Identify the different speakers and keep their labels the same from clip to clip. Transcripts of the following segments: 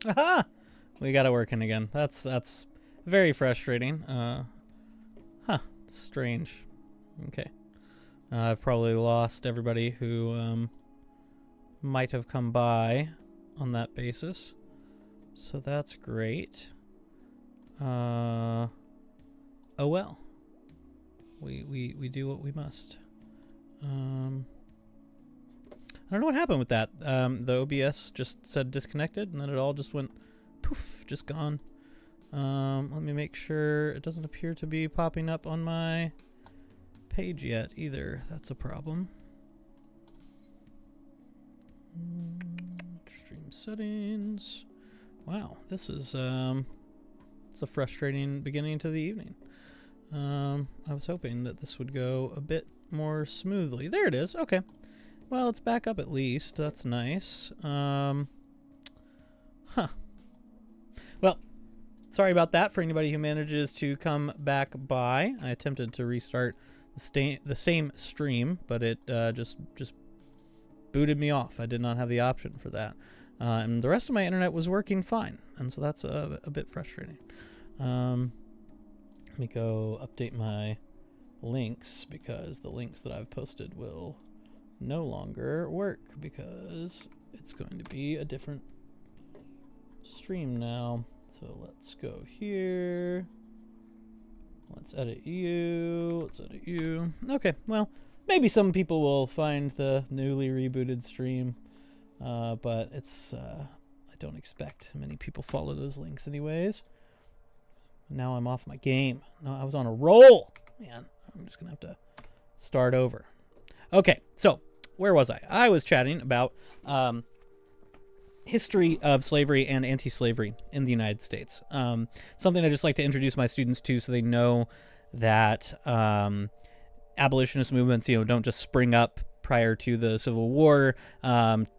Speaker 1: Aha! We got it working again. That's very frustrating. Strange. Okay. I've probably lost everybody who might have come by on that basis. So that's great. Oh well. We do what we must. I don't know what happened with that. The OBS just said disconnected, and then it all just went poof, just gone. Let me make sure it doesn't appear to be popping up on my page yet either. That's a problem. Stream settings. Wow, this is it's a frustrating beginning to the evening. I was hoping that this would go a bit more smoothly. There it is. Okay. Well, it's back up at least. That's nice. Well, sorry about that for anybody who manages to come back by. I attempted to restart the same stream, but it just booted me off. I did not have the option for that. And the rest of my internet was working fine, and so that's a bit frustrating. Let me go update my links, because the links that I've posted will no longer work because it's going to be a different stream now. So let's go here. Let's edit you. Let's edit you. Okay, well, maybe some people will find the newly rebooted stream, but it's I don't expect many people follow those links anyways. Now I'm off my game. No, I was on a roll. Man, I'm just going to have to start over. Okay, so where was I? I was chatting about history of slavery and anti-slavery in the United States. Something I just like to introduce my students to so they know that abolitionist movements, don't just spring up prior to the Civil War,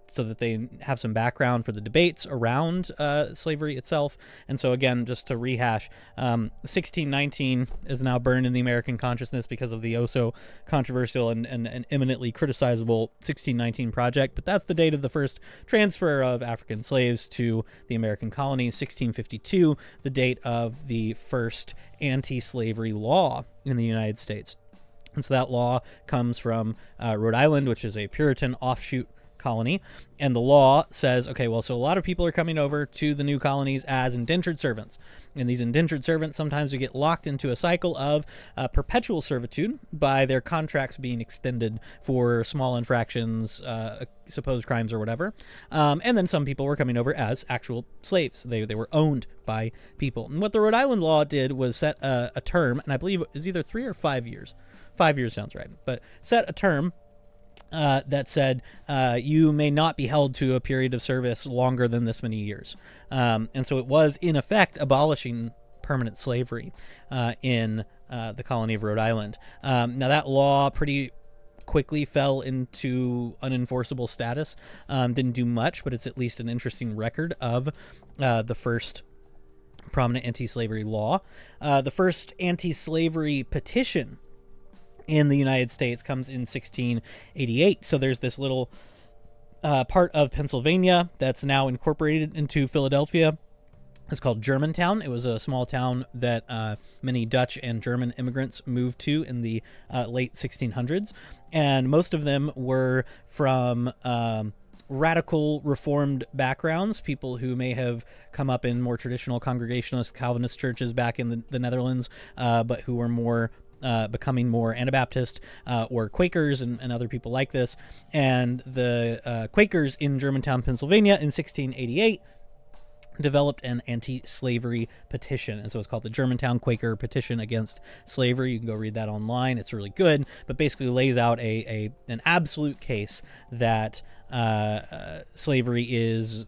Speaker 1: so that they have some background for the debates around slavery itself. And so again, just to rehash, 1619 is now burned in the American consciousness because of the so controversial and eminently criticizable 1619 project. But that's the date of the first transfer of African slaves to the American colonies. 1652, the date of the first anti-slavery law in the United States. And so that law comes from Rhode Island, which is a Puritan offshoot colony. And the law says, okay, well, so a lot of people are coming over to the new colonies as indentured servants. And these indentured servants sometimes would get locked into a cycle of perpetual servitude by their contracts being extended for small infractions, supposed crimes or whatever. And then some people were coming over as actual slaves. They were owned by people. And what the Rhode Island law did was set a term, and I believe it was either 3 or 5 years. 5 years sounds right, but set a term that said you may not be held to a period of service longer than this many years. And so it was, in effect, abolishing permanent slavery in the colony of Rhode Island. Now, that law pretty quickly fell into unenforceable status. Didn't do much, but it's at least an interesting record of the first prominent anti-slavery law. The first anti-slavery petition in the United States comes in 1688. So there's this little part of Pennsylvania that's now incorporated into Philadelphia. It's called Germantown. It was a small town that many Dutch and German immigrants moved to in the late 1600s. And most of them were from radical reformed backgrounds, people who may have come up in more traditional Congregationalist Calvinist churches back in the Netherlands, but who were more becoming more Anabaptist or Quakers and other people like this. And the Quakers in Germantown, Pennsylvania in 1688 developed an anti-slavery petition. And so it's called the Germantown Quaker Petition Against Slavery. You can go read that online. It's really good, but basically lays out an absolute case that slavery is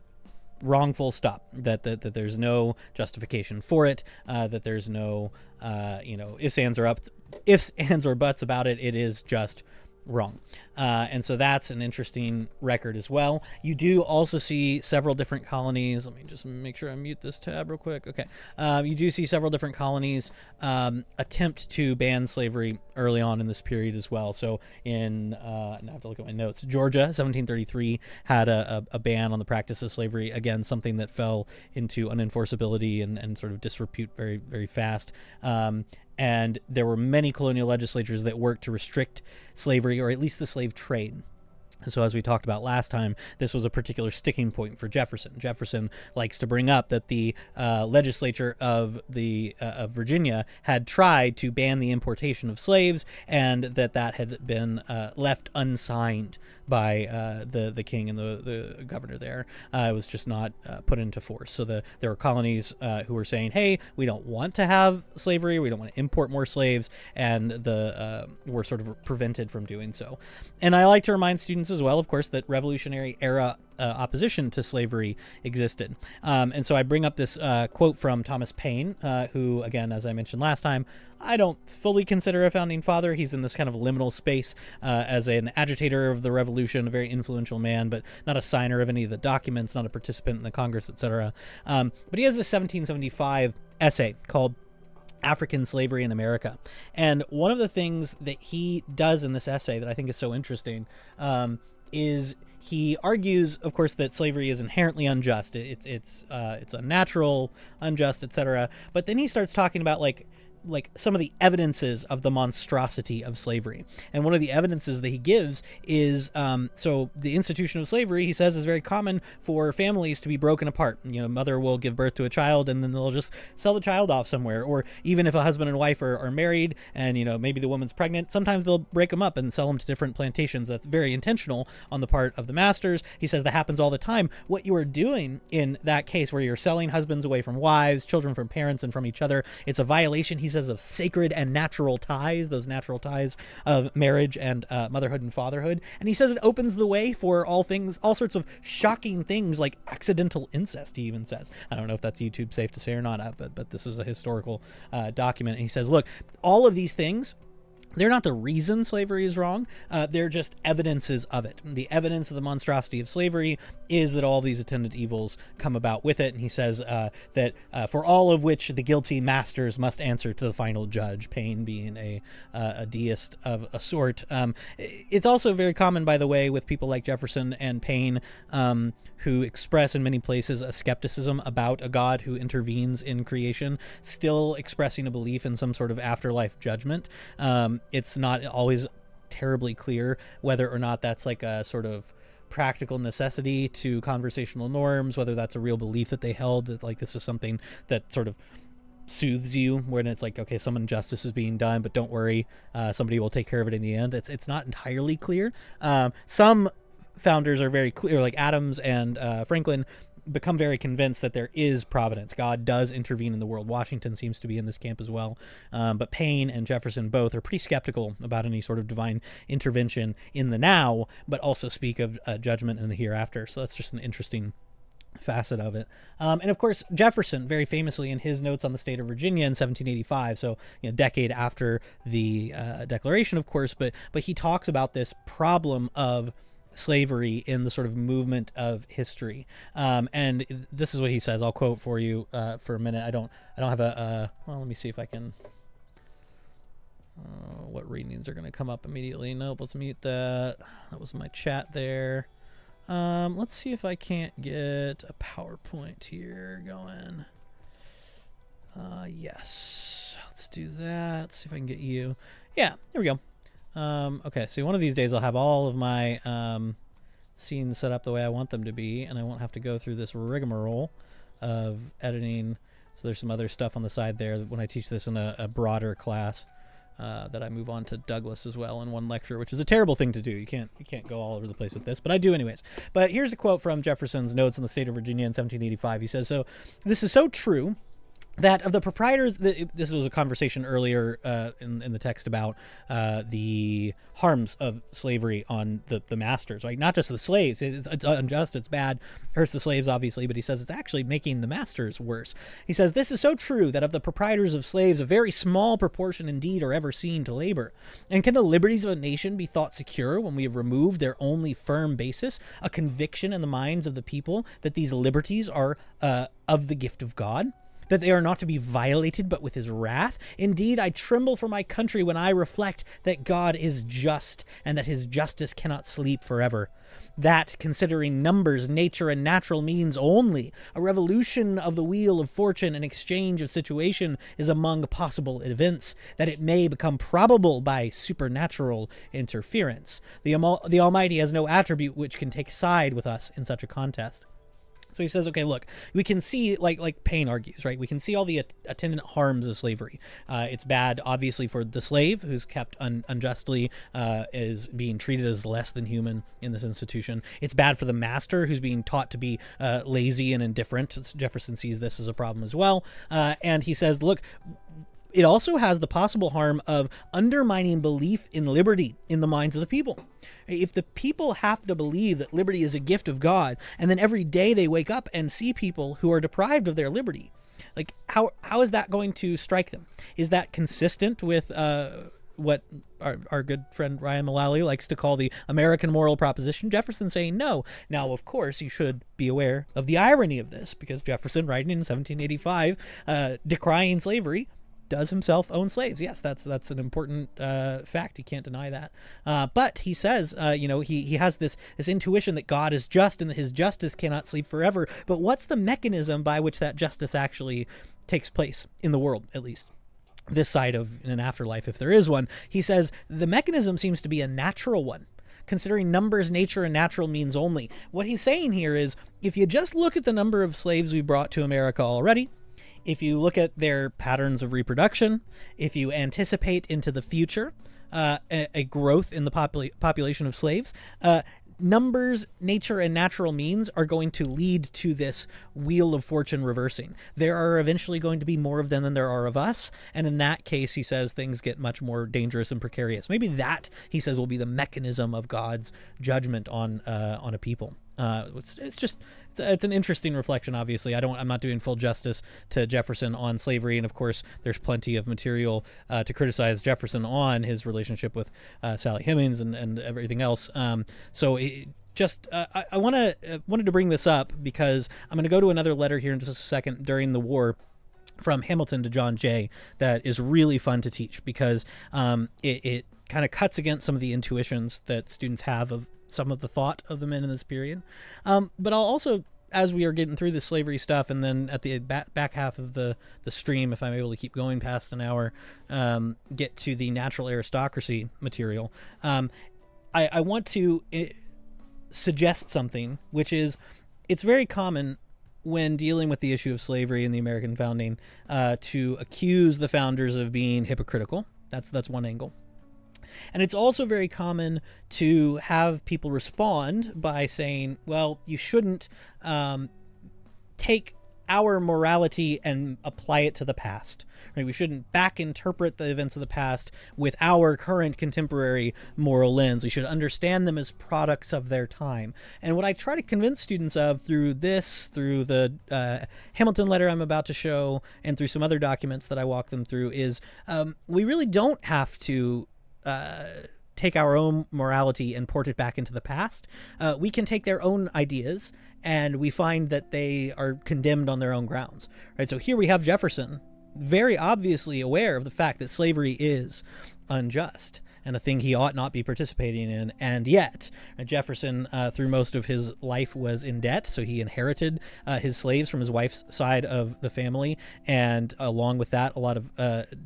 Speaker 1: wrongful stop, that there's no justification for it, that there's no ifs, ands, or buts about it. It is just wrong. And so that's an interesting record as well. You do also see several different colonies. Let me just make sure I mute this tab real quick. Okay. You do see several different colonies attempt to ban slavery early on in this period as well. So in, now I have to look at my notes, Georgia, 1733, had a ban on the practice of slavery. Again, something that fell into unenforceability and sort of disrepute very, very fast. And there were many colonial legislatures that worked to restrict slavery, or at least the slave trade. So as we talked about last time, this was a particular sticking point for Jefferson. Jefferson likes to bring up that the legislature of Virginia had tried to ban the importation of slaves, and that had been left unsigned by the king and the governor there. It was just not put into force. So there were colonies who were saying, hey, we don't want to have slavery, we don't want to import more slaves, and were sort of prevented from doing so. And I like to remind students as well, of course, that Revolutionary era opposition to slavery existed. And so I bring up this quote from Thomas Paine, who, again, as I mentioned last time, I don't fully consider a founding father. He's in this kind of liminal space as an agitator of the revolution, a very influential man, but not a signer of any of the documents, not a participant in the Congress, etc. But he has this 1775 essay called African Slavery in America. And one of the things that he does in this essay that I think is so interesting is he argues, of course, that slavery is inherently unjust. It's unnatural, unjust, etc. But then he starts talking about like some of the evidences of the monstrosity of slavery. And one of the evidences that he gives is, so the institution of slavery, he says, is very common for families to be broken apart. You know, mother will give birth to a child and then they'll just sell the child off somewhere. Or even if a husband and wife are married and, you know, maybe the woman's pregnant, sometimes they'll break them up and sell them to different plantations. That's very intentional on the part of the masters. He says that happens all the time. What you are doing in that case where you're selling husbands away from wives, children from parents and from each other, it's a violation, he says, of sacred and natural ties, those natural ties of marriage and motherhood and fatherhood. And he says it opens the way for all sorts of shocking things like accidental incest, he even says. I don't know if that's YouTube safe to say or not, but this is a historical document. And he says, look, all of these things, they're not the reason slavery is wrong. They're just evidences of it. The evidence of the monstrosity of slavery is that all these attendant evils come about with it. And he says that for all of which the guilty masters must answer to the final judge, Paine being a deist of a sort. It's also very common, by the way, with people like Jefferson and Paine, who express in many places a skepticism about a God who intervenes in creation, still expressing a belief in some sort of afterlife judgment. It's not always terribly clear whether or not that's like a sort of practical necessity to conversational norms, whether that's a real belief that they held, that like this is something that sort of soothes you when it's like, okay, some injustice is being done, but don't worry, somebody will take care of it in the end. It's not entirely clear. Some founders are very clear, like Adams and Franklin, become very convinced that there is providence. God does intervene in the world. Washington seems to be in this camp as well. But Paine and Jefferson both are pretty skeptical about any sort of divine intervention in the now, but also speak of judgment in the hereafter. So that's just an interesting facet of it. And of course, Jefferson, very famously in his notes on the state of Virginia in 1785, so a decade after the Declaration, of course, but he talks about this problem of slavery in the sort of movement of history. And this is what he says. I'll quote for you for a minute. I don't have well, let me see if I can, what readings are going to come up immediately. Nope, let's mute that. That was my chat there. Let's see if I can't get a PowerPoint here going. Yes, let's do that. Let's see if I can get you. Yeah, here we go. Okay, so one of these days I'll have all of my scenes set up the way I want them to be, and I won't have to go through this rigmarole of editing. So there's some other stuff on the side there when I teach this in a broader class that I move on to Douglas as well in one lecture, which is a terrible thing to do. You can't go all over the place with this, but I do anyways. But here's a quote from Jefferson's notes on the state of Virginia in 1785. He says, "So this is so true that of the proprietors, this was a conversation earlier in the text about the harms of slavery on the masters, right? Not just the slaves. It's unjust, it's bad, hurts the slaves, obviously, but he says it's actually making the masters worse. He says, this is so true that of the proprietors of slaves, a very small proportion indeed are ever seen to labor. And can the liberties of a nation be thought secure when we have removed their only firm basis, a conviction in the minds of the people that these liberties are of the gift of God? That they are not to be violated but with his wrath? Indeed, I tremble for my country when I reflect that God is just, and that his justice cannot sleep forever. That, considering numbers, nature, and natural means only, a revolution of the wheel of fortune and exchange of situation is among possible events, that it may become probable by supernatural interference. The Almighty has no attribute which can take side with us in such a contest. So he says, okay, look, we can see, like Paine argues, right? We can see all the attendant harms of slavery. It's bad, obviously, for the slave who's kept unjustly, is being treated as less than human in this institution. It's bad for the master who's being taught to be lazy and indifferent. Jefferson sees this as a problem as well. And he says, look, it also has the possible harm of undermining belief in liberty in the minds of the people. If the people have to believe that liberty is a gift of God, and then every day they wake up and see people who are deprived of their liberty, like how is that going to strike them? Is that consistent with what our good friend Ryan Mullally likes to call the American moral proposition? Jefferson saying no. Now, of course, you should be aware of the irony of this, because Jefferson, writing in 1785, decrying slavery, does himself own slaves. Yes, that's an important fact. You can't deny that. But he says, he has this intuition that God is just and that his justice cannot sleep forever. But what's the mechanism by which that justice actually takes place in the world, at least this side of an afterlife, if there is one? He says the mechanism seems to be a natural one, considering numbers, nature, and natural means only. What he's saying here is, if you just look at the number of slaves we brought to America already, if you look at their patterns of reproduction, if you anticipate into the future a growth in the population of slaves, numbers, nature, and natural means are going to lead to this wheel of fortune reversing. There are eventually going to be more of them than there are of us, and in that case, he says, things get much more dangerous and precarious. Maybe that, he says, will be the mechanism of God's judgment on a people. It's an interesting reflection. Obviously, I'm not doing full justice to Jefferson on slavery, and of course, there's plenty of material to criticize Jefferson on his relationship with Sally Hemings and everything else. I wanted to bring this up because I'm going to go to another letter here in just a second during the war from Hamilton to John Jay that is really fun to teach, because it kind of cuts against some of the intuitions that students have of some of the thought of the men in this period. But I'll also, as we are getting through the slavery stuff, and then at the back half of the stream, if I'm able to keep going past an hour, get to the natural aristocracy material, I want to suggest something, which is, it's very common when dealing with the issue of slavery in the American founding to accuse the founders of being hypocritical. That's one angle. And it's also very common to have people respond by saying, well, you shouldn't take our morality and apply it to the past. Right? We shouldn't back interpret the events of the past with our current contemporary moral lens. We should understand them as products of their time. And what I try to convince students of through the Hamilton letter I'm about to show, and through some other documents that I walk them through, is we really don't have to take our own morality and port it back into the past. We can take their own ideas, and we find that they are condemned on their own grounds. Right? So here we have Jefferson very obviously aware of the fact that slavery is unjust and a thing he ought not be participating in. And yet, Jefferson, through most of his life, was in debt. So he inherited his slaves from his wife's side of the family. And along with that, a lot of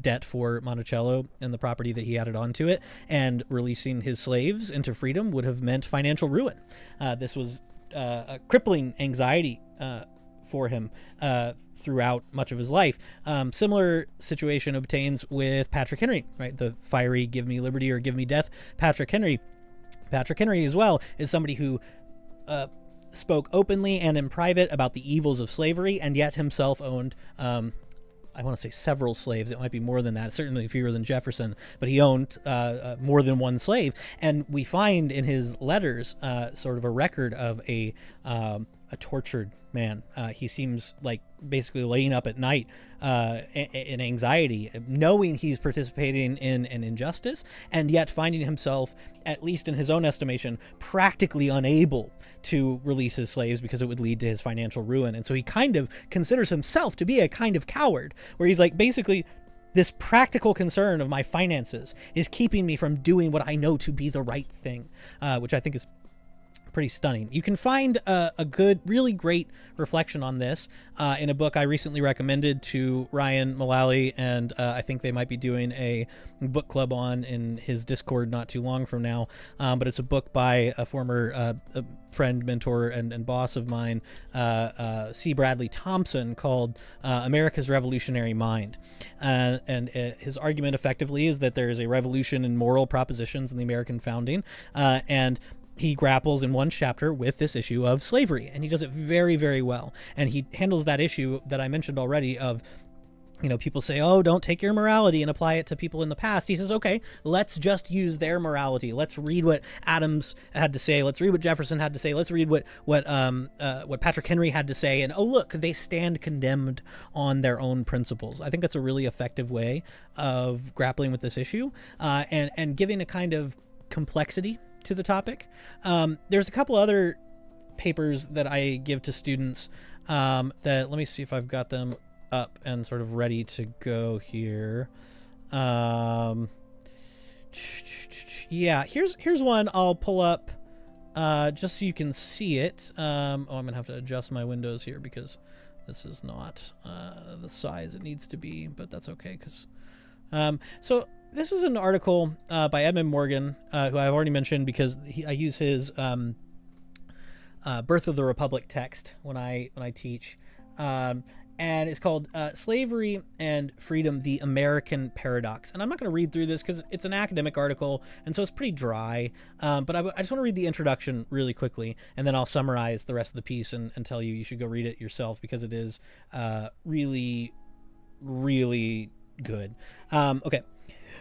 Speaker 1: debt for Monticello and the property that he added onto it. And releasing his slaves into freedom would have meant financial ruin. This was a crippling anxiety for him throughout much of his life. Similar situation obtains with Patrick Henry, right? The fiery "give me liberty or give me death" Patrick Henry. Patrick Henry as well is somebody who spoke openly and in private about the evils of slavery, and yet himself owned I want to say several slaves. It might be more than that, certainly fewer than Jefferson, but he owned more than one slave. And we find in his letters sort of a record of a tortured man. He seems like basically laying up at night in anxiety, knowing he's participating in an injustice, and yet finding himself, at least in his own estimation, practically unable to release his slaves because it would lead to his financial ruin. And so he kind of considers himself to be a kind of coward, where he's like, basically, this practical concern of my finances is keeping me from doing what I know to be the right thing, which I think is pretty stunning. You can find a good, really great reflection on this in a book I recently recommended to Ryan Mullally, and I think they might be doing a book club on in his Discord not too long from now. But it's a book by a former friend, mentor, and boss of mine, C. Bradley Thompson, called America's Revolutionary Mind. And his argument effectively is that there is a revolution in moral propositions in the American founding, and he grapples in one chapter with this issue of slavery, and he does it very, very well. And he handles that issue that I mentioned already of, people say, oh, don't take your morality and apply it to people in the past. He says, okay, let's just use their morality. Let's read what Adams had to say. Let's read what Jefferson had to say. Let's read what Patrick Henry had to say. And, oh, look, they stand condemned on their own principles. I think that's a really effective way of grappling with this issue, and giving a kind of complexity to the topic. There's a couple other papers that I give to students that, let me see if I've got them up and sort of ready to go here. Yeah, here's one I'll pull up just so you can see it. I'm gonna have to adjust my windows here because this is not the size it needs to be, but that's okay, because so this is an article by Edmund Morgan, who I've already mentioned because I use his Birth of the Republic text when I teach, and it's called Slavery and Freedom: The American Paradox. And I'm not going to read through this because it's an academic article, and so it's pretty dry, but I just want to read the introduction really quickly, and then I'll summarize the rest of the piece and tell you should go read it yourself, because it is really, really good. Okay.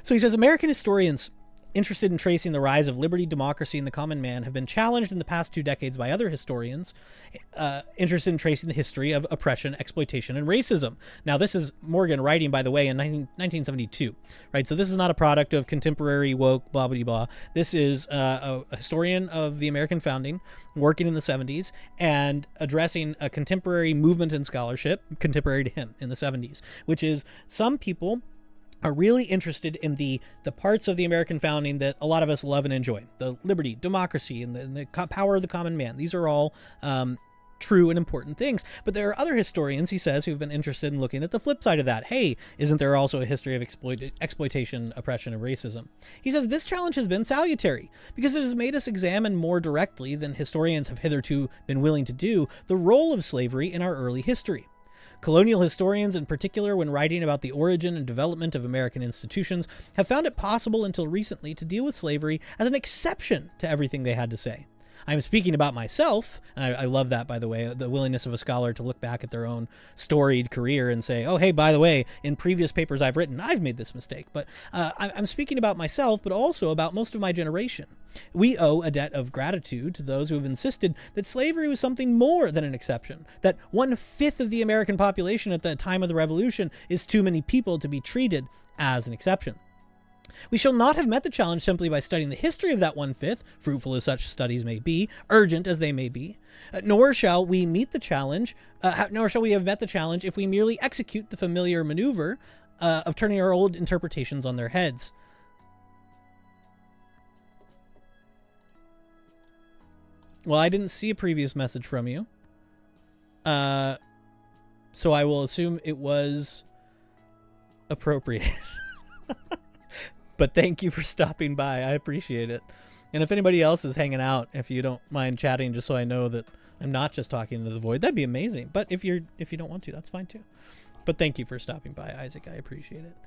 Speaker 1: So he says, American historians interested in tracing the rise of liberty, democracy, and the common man have been challenged in the past 2 decades by other historians interested in tracing the history of oppression, exploitation, and racism. Now, this is Morgan writing, by the way, in 1972, right? So this is not a product of contemporary woke, blah, blah, blah. This is a historian of the American founding working in the 70s and addressing a contemporary movement in scholarship, contemporary to him in the 70s, which is some people are really interested in the parts of the American founding that a lot of us love and enjoy. The liberty, democracy, and the power of the common man. These are all true and important things. But there are other historians, he says, who've been interested in looking at the flip side of that. Hey, isn't there also a history of exploitation, oppression, and racism? He says this challenge has been salutary because it has made us examine more directly than historians have hitherto been willing to do the role of slavery in our early history. Colonial historians, in particular, when writing about the origin and development of American institutions, have found it possible until recently to deal with slavery as an exception to everything they had to say. I'm speaking about myself, and I love that, by the way, the willingness of a scholar to look back at their own storied career and say, oh, hey, by the way, in previous papers I've written, I've made this mistake. But I'm speaking about myself, but also about most of my generation. We owe a debt of gratitude to those who have insisted that slavery was something more than an exception, that 1/5 of the American population at the time of the Revolution is too many people to be treated as an exception. We shall not have met the challenge simply by studying the history of that 1/5, fruitful as such studies may be, urgent as they may be, nor shall we have met the challenge if we merely execute the familiar maneuver of turning our old interpretations on their heads. Well, I didn't see a previous message from you, so I will assume it was appropriate. But thank you for stopping by. I appreciate it. And if anybody else is hanging out, if you don't mind chatting, just so I know that I'm not just talking into the void, that'd be amazing. But if you don't want to, that's fine too. But thank you for stopping by, Isaac. I appreciate it.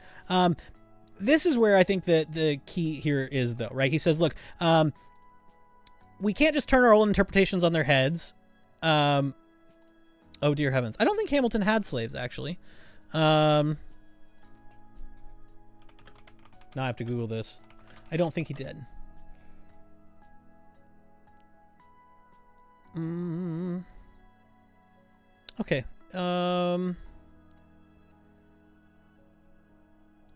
Speaker 1: This is where I think that the key here is, though, right? He says, look, we can't just turn our old interpretations on their heads. Oh, dear heavens. I don't think Hamilton had slaves, actually. Now I have to Google this. I don't think he did. Okay.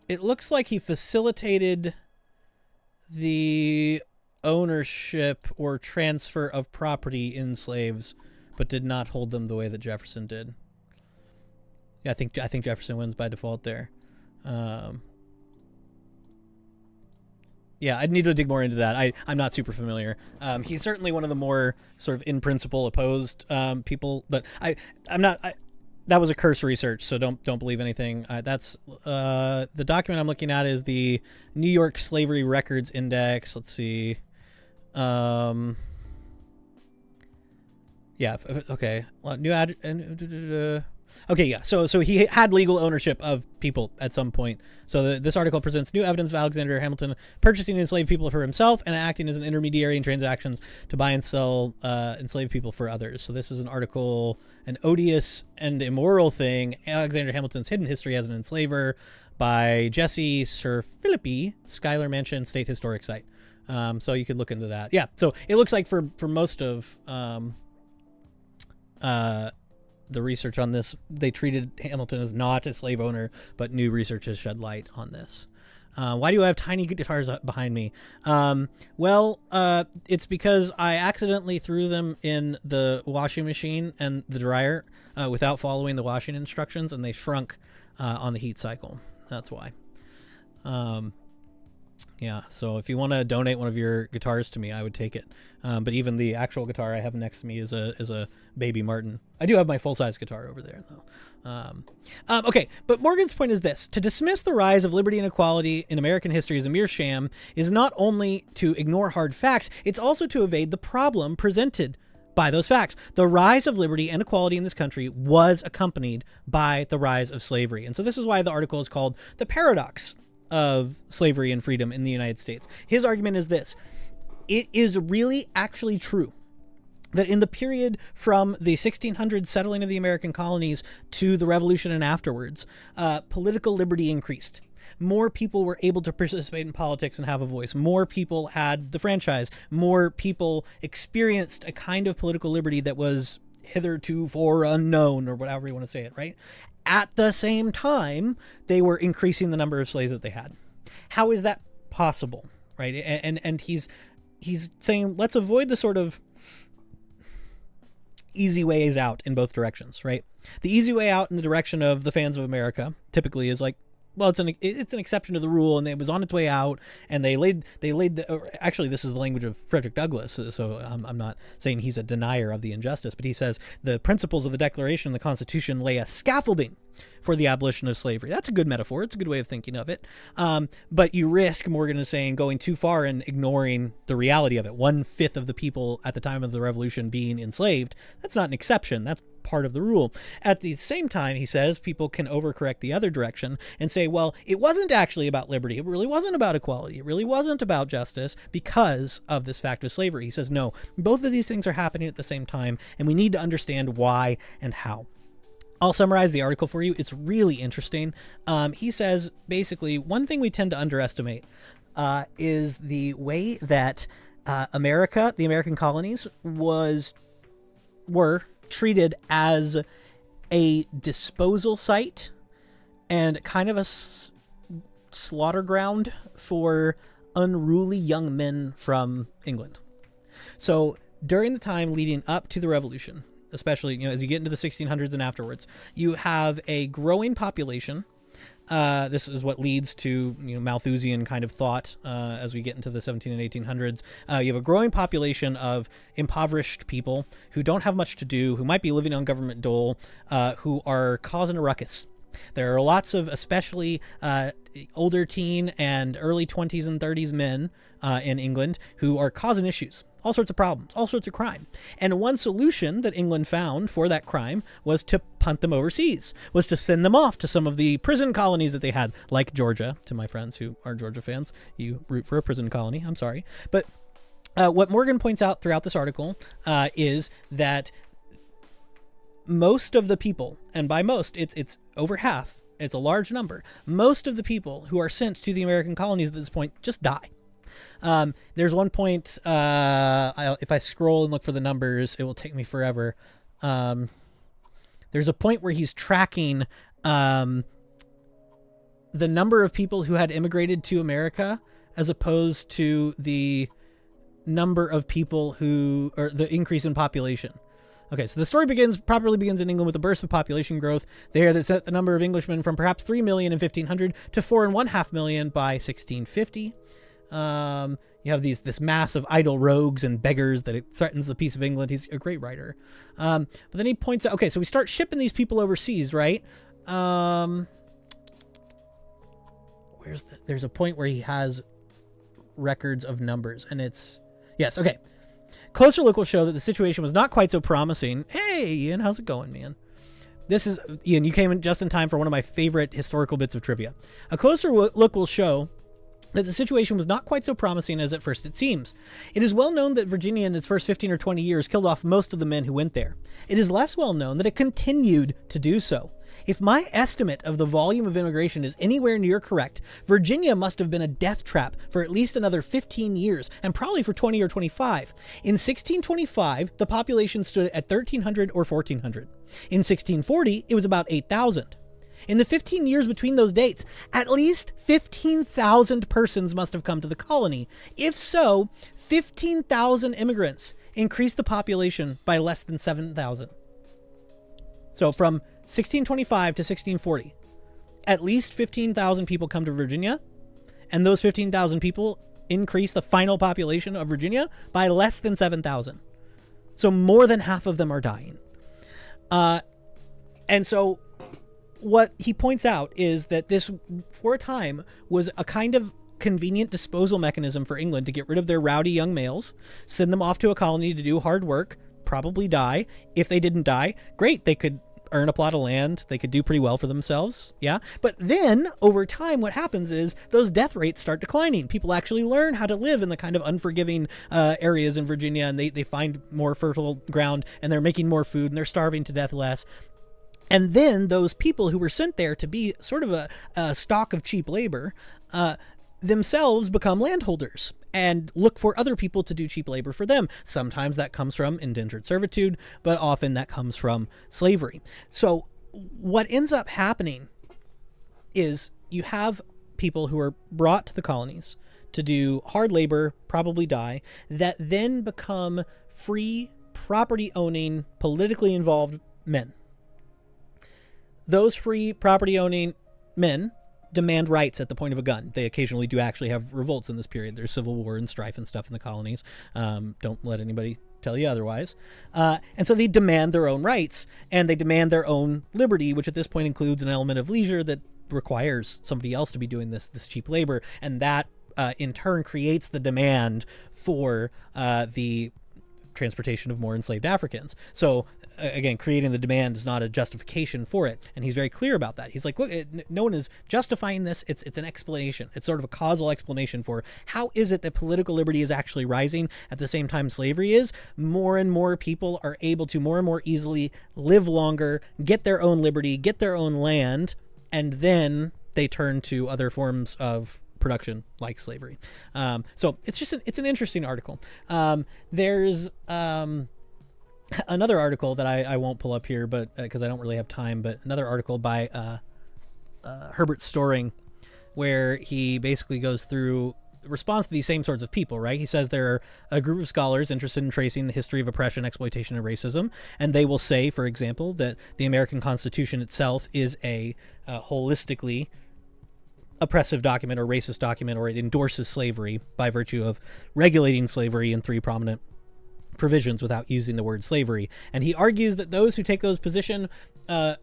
Speaker 1: It looks like he facilitated the ownership or transfer of property in slaves, but did not hold them the way that Jefferson did. Yeah, I think Jefferson wins by default there. Yeah, I'd need to dig more into that. I'm not super familiar. He's certainly one of the more sort of in principle opposed people, but I'm not. That was a cursory search, so don't believe anything. That's the document I'm looking at is the New York Slavery Records Index. Let's see. Yeah. Okay. Okay, yeah. So he had legal ownership of people at some point. So this article presents new evidence of Alexander Hamilton purchasing enslaved people for himself and acting as an intermediary in transactions to buy and sell enslaved people for others. So this is an article, an odious and immoral thing, Alexander Hamilton's hidden history as an enslaver, by Jesse Sir Philippi, Schuyler Mansion State Historic Site. So you could look into that. Yeah. So it looks like for most of the research on this, they treated Hamilton as not a slave owner, but new research has shed light on this. Why do I have tiny guitars behind me? Well, it's because I accidentally threw them in the washing machine and the dryer without following the washing instructions, and they shrunk on the heat cycle. That's why. Yeah, so if you want to donate one of your guitars to me, I would take it. But even the actual guitar I have next to me is a baby Martin. I do have my full-size guitar over there, though. Okay, but Morgan's point is this. To dismiss the rise of liberty and equality in American history as a mere sham is not only to ignore hard facts, it's also to evade the problem presented by those facts. The rise of liberty and equality in this country was accompanied by the rise of slavery. And so this is why the article is called The Paradox of Slavery and Freedom in the United States. His argument is this. It is really actually true that in the period from the 1600s settling of the American colonies to the Revolution and afterwards, political liberty increased. More people were able to participate in politics and have a voice. More people had the franchise. More people experienced a kind of political liberty that was hitherto unknown, or whatever you want to say it, right? At the same time, they were increasing the number of slaves that they had. How is that possible, right? And he's saying, let's avoid the sort of easy ways out in both directions, right? The easy way out in the direction of the fans of America typically is like, well, it's an exception to the rule, and it was on its way out, and they laid actually, this is the language of Frederick Douglass, so I'm not saying he's a denier of the injustice, but he says the principles of the Declaration and the Constitution lay a scaffolding for the abolition of slavery. That's a good metaphor. It's a good way of thinking of it. But you risk, Morgan is saying, going too far and ignoring the reality of it. 1/5 of the people at the time of the Revolution being enslaved. That's not an exception. That's part of the rule. At the same time, he says, people can overcorrect the other direction and say, well, it wasn't actually about liberty. It really wasn't about equality. It really wasn't about justice because of this fact of slavery. He says, no, both of these things are happening at the same time, and we need to understand why and how. I'll summarize the article for you. It's really interesting. He says, basically, one thing we tend to underestimate is the way that America, the American colonies, were treated as a disposal site and kind of a slaughter ground for unruly young men from England. So during the time leading up to the Revolution, especially, as you get into the 1600s and afterwards, you have a growing population. This is what leads to Malthusian kind of thought as we get into the 17 and 1800s. You have a growing population of impoverished people who don't have much to do, who might be living on government dole, who are causing a ruckus. There are lots of especially older teen and early 20s and 30s men in England who are causing issues. All sorts of problems, all sorts of crime. And one solution that England found for that crime was to punt them overseas, was to send them off to some of the prison colonies that they had, like Georgia. To my friends who are Georgia fans, you root for a prison colony. I'm sorry. But what Morgan points out throughout this article is that most of the people, and by most, it's over half It's a large number. Most of the people who are sent to the American colonies at this point just die. There's one point, if I scroll and look for the numbers, it will take me forever. There's a point where he's tracking the number of people who had immigrated to America as opposed to the number of people who, or the increase in population. Okay, so the story properly begins in England with a burst of population growth there that set the number of Englishmen from perhaps 3 million in 1500 to 4.5 million by 1650. You have this mass of idle rogues and beggars that it threatens the peace of England. He's a great writer. But then he points out, okay, so we start shipping these people overseas, right? There's a point where he has records of numbers, and it's, yes, okay. Closer look will show that the situation was not quite so promising. Hey, Ian, how's it going, man? This is, Ian, you came in just in time for one of my favorite historical bits of trivia. A closer look will show that the situation was not quite so promising as at first it seems. It is well known that Virginia in its first 15 or 20 years killed off most of the men who went there. It is less well known that it continued to do so. If my estimate of the volume of immigration is anywhere near correct, Virginia must have been a death trap for at least another 15 years, and probably for 20 or 25. In 1625, the population stood at 1,300 or 1,400. In 1640, it was about 8,000. In the 15 years between those dates, at least 15,000 persons must have come to the colony. If so, 15,000 immigrants increased the population by less than 7,000. So from 1625 to 1640, at least 15,000 people come to Virginia, and those 15,000 people increase the final population of Virginia by less than 7,000. So more than half of them are dying. And so what he points out is that this, for a time, was a kind of convenient disposal mechanism for England to get rid of their rowdy young males, send them off to a colony to do hard work, probably die. If they didn't die, great, they could earn a plot of land, they could do pretty well for themselves, yeah? But then, over time, what happens is those death rates start declining. People actually learn how to live in the kind of unforgiving areas in Virginia, and they find more fertile ground, and they're making more food, and they're starving to death less. And then those people who were sent there to be sort of a stock of cheap labor themselves become landholders and look for other people to do cheap labor for them. Sometimes that comes from indentured servitude, but often that comes from slavery. So what ends up happening is you have people who are brought to the colonies to do hard labor, probably die, that then become free, property-owning, politically involved men. Those free, property-owning men demand rights at the point of a gun. They occasionally do actually have revolts in this period. There's civil war and strife and stuff in the colonies. Don't let anybody tell you otherwise. And so they demand their own rights, and they demand their own liberty, which at this point includes an element of leisure that requires somebody else to be doing this cheap labor. And that in turn creates the demand for the transportation of more enslaved Africans. So again, creating the demand is not a justification for it, and he's very clear about that. He's like, look, no one is justifying this. It's an explanation. It's sort of a causal explanation for how is it that political liberty is actually rising at the same time slavery is. More and more people are able to more and more easily live longer, get their own liberty, get their own land, and then they turn to other forms of production like slavery. So it's an interesting article. There's another article that I won't pull up here, but because I don't really have time, but another article by Herbert Storing, where he basically goes through response to these same sorts of people, right? He says there are a group of scholars interested in tracing the history of oppression, exploitation, and racism, and they will say, for example, that the American Constitution itself is a holistically oppressive document or racist document, or it endorses slavery by virtue of regulating slavery in three prominent provisions without using the word slavery. And he argues that those who take those positions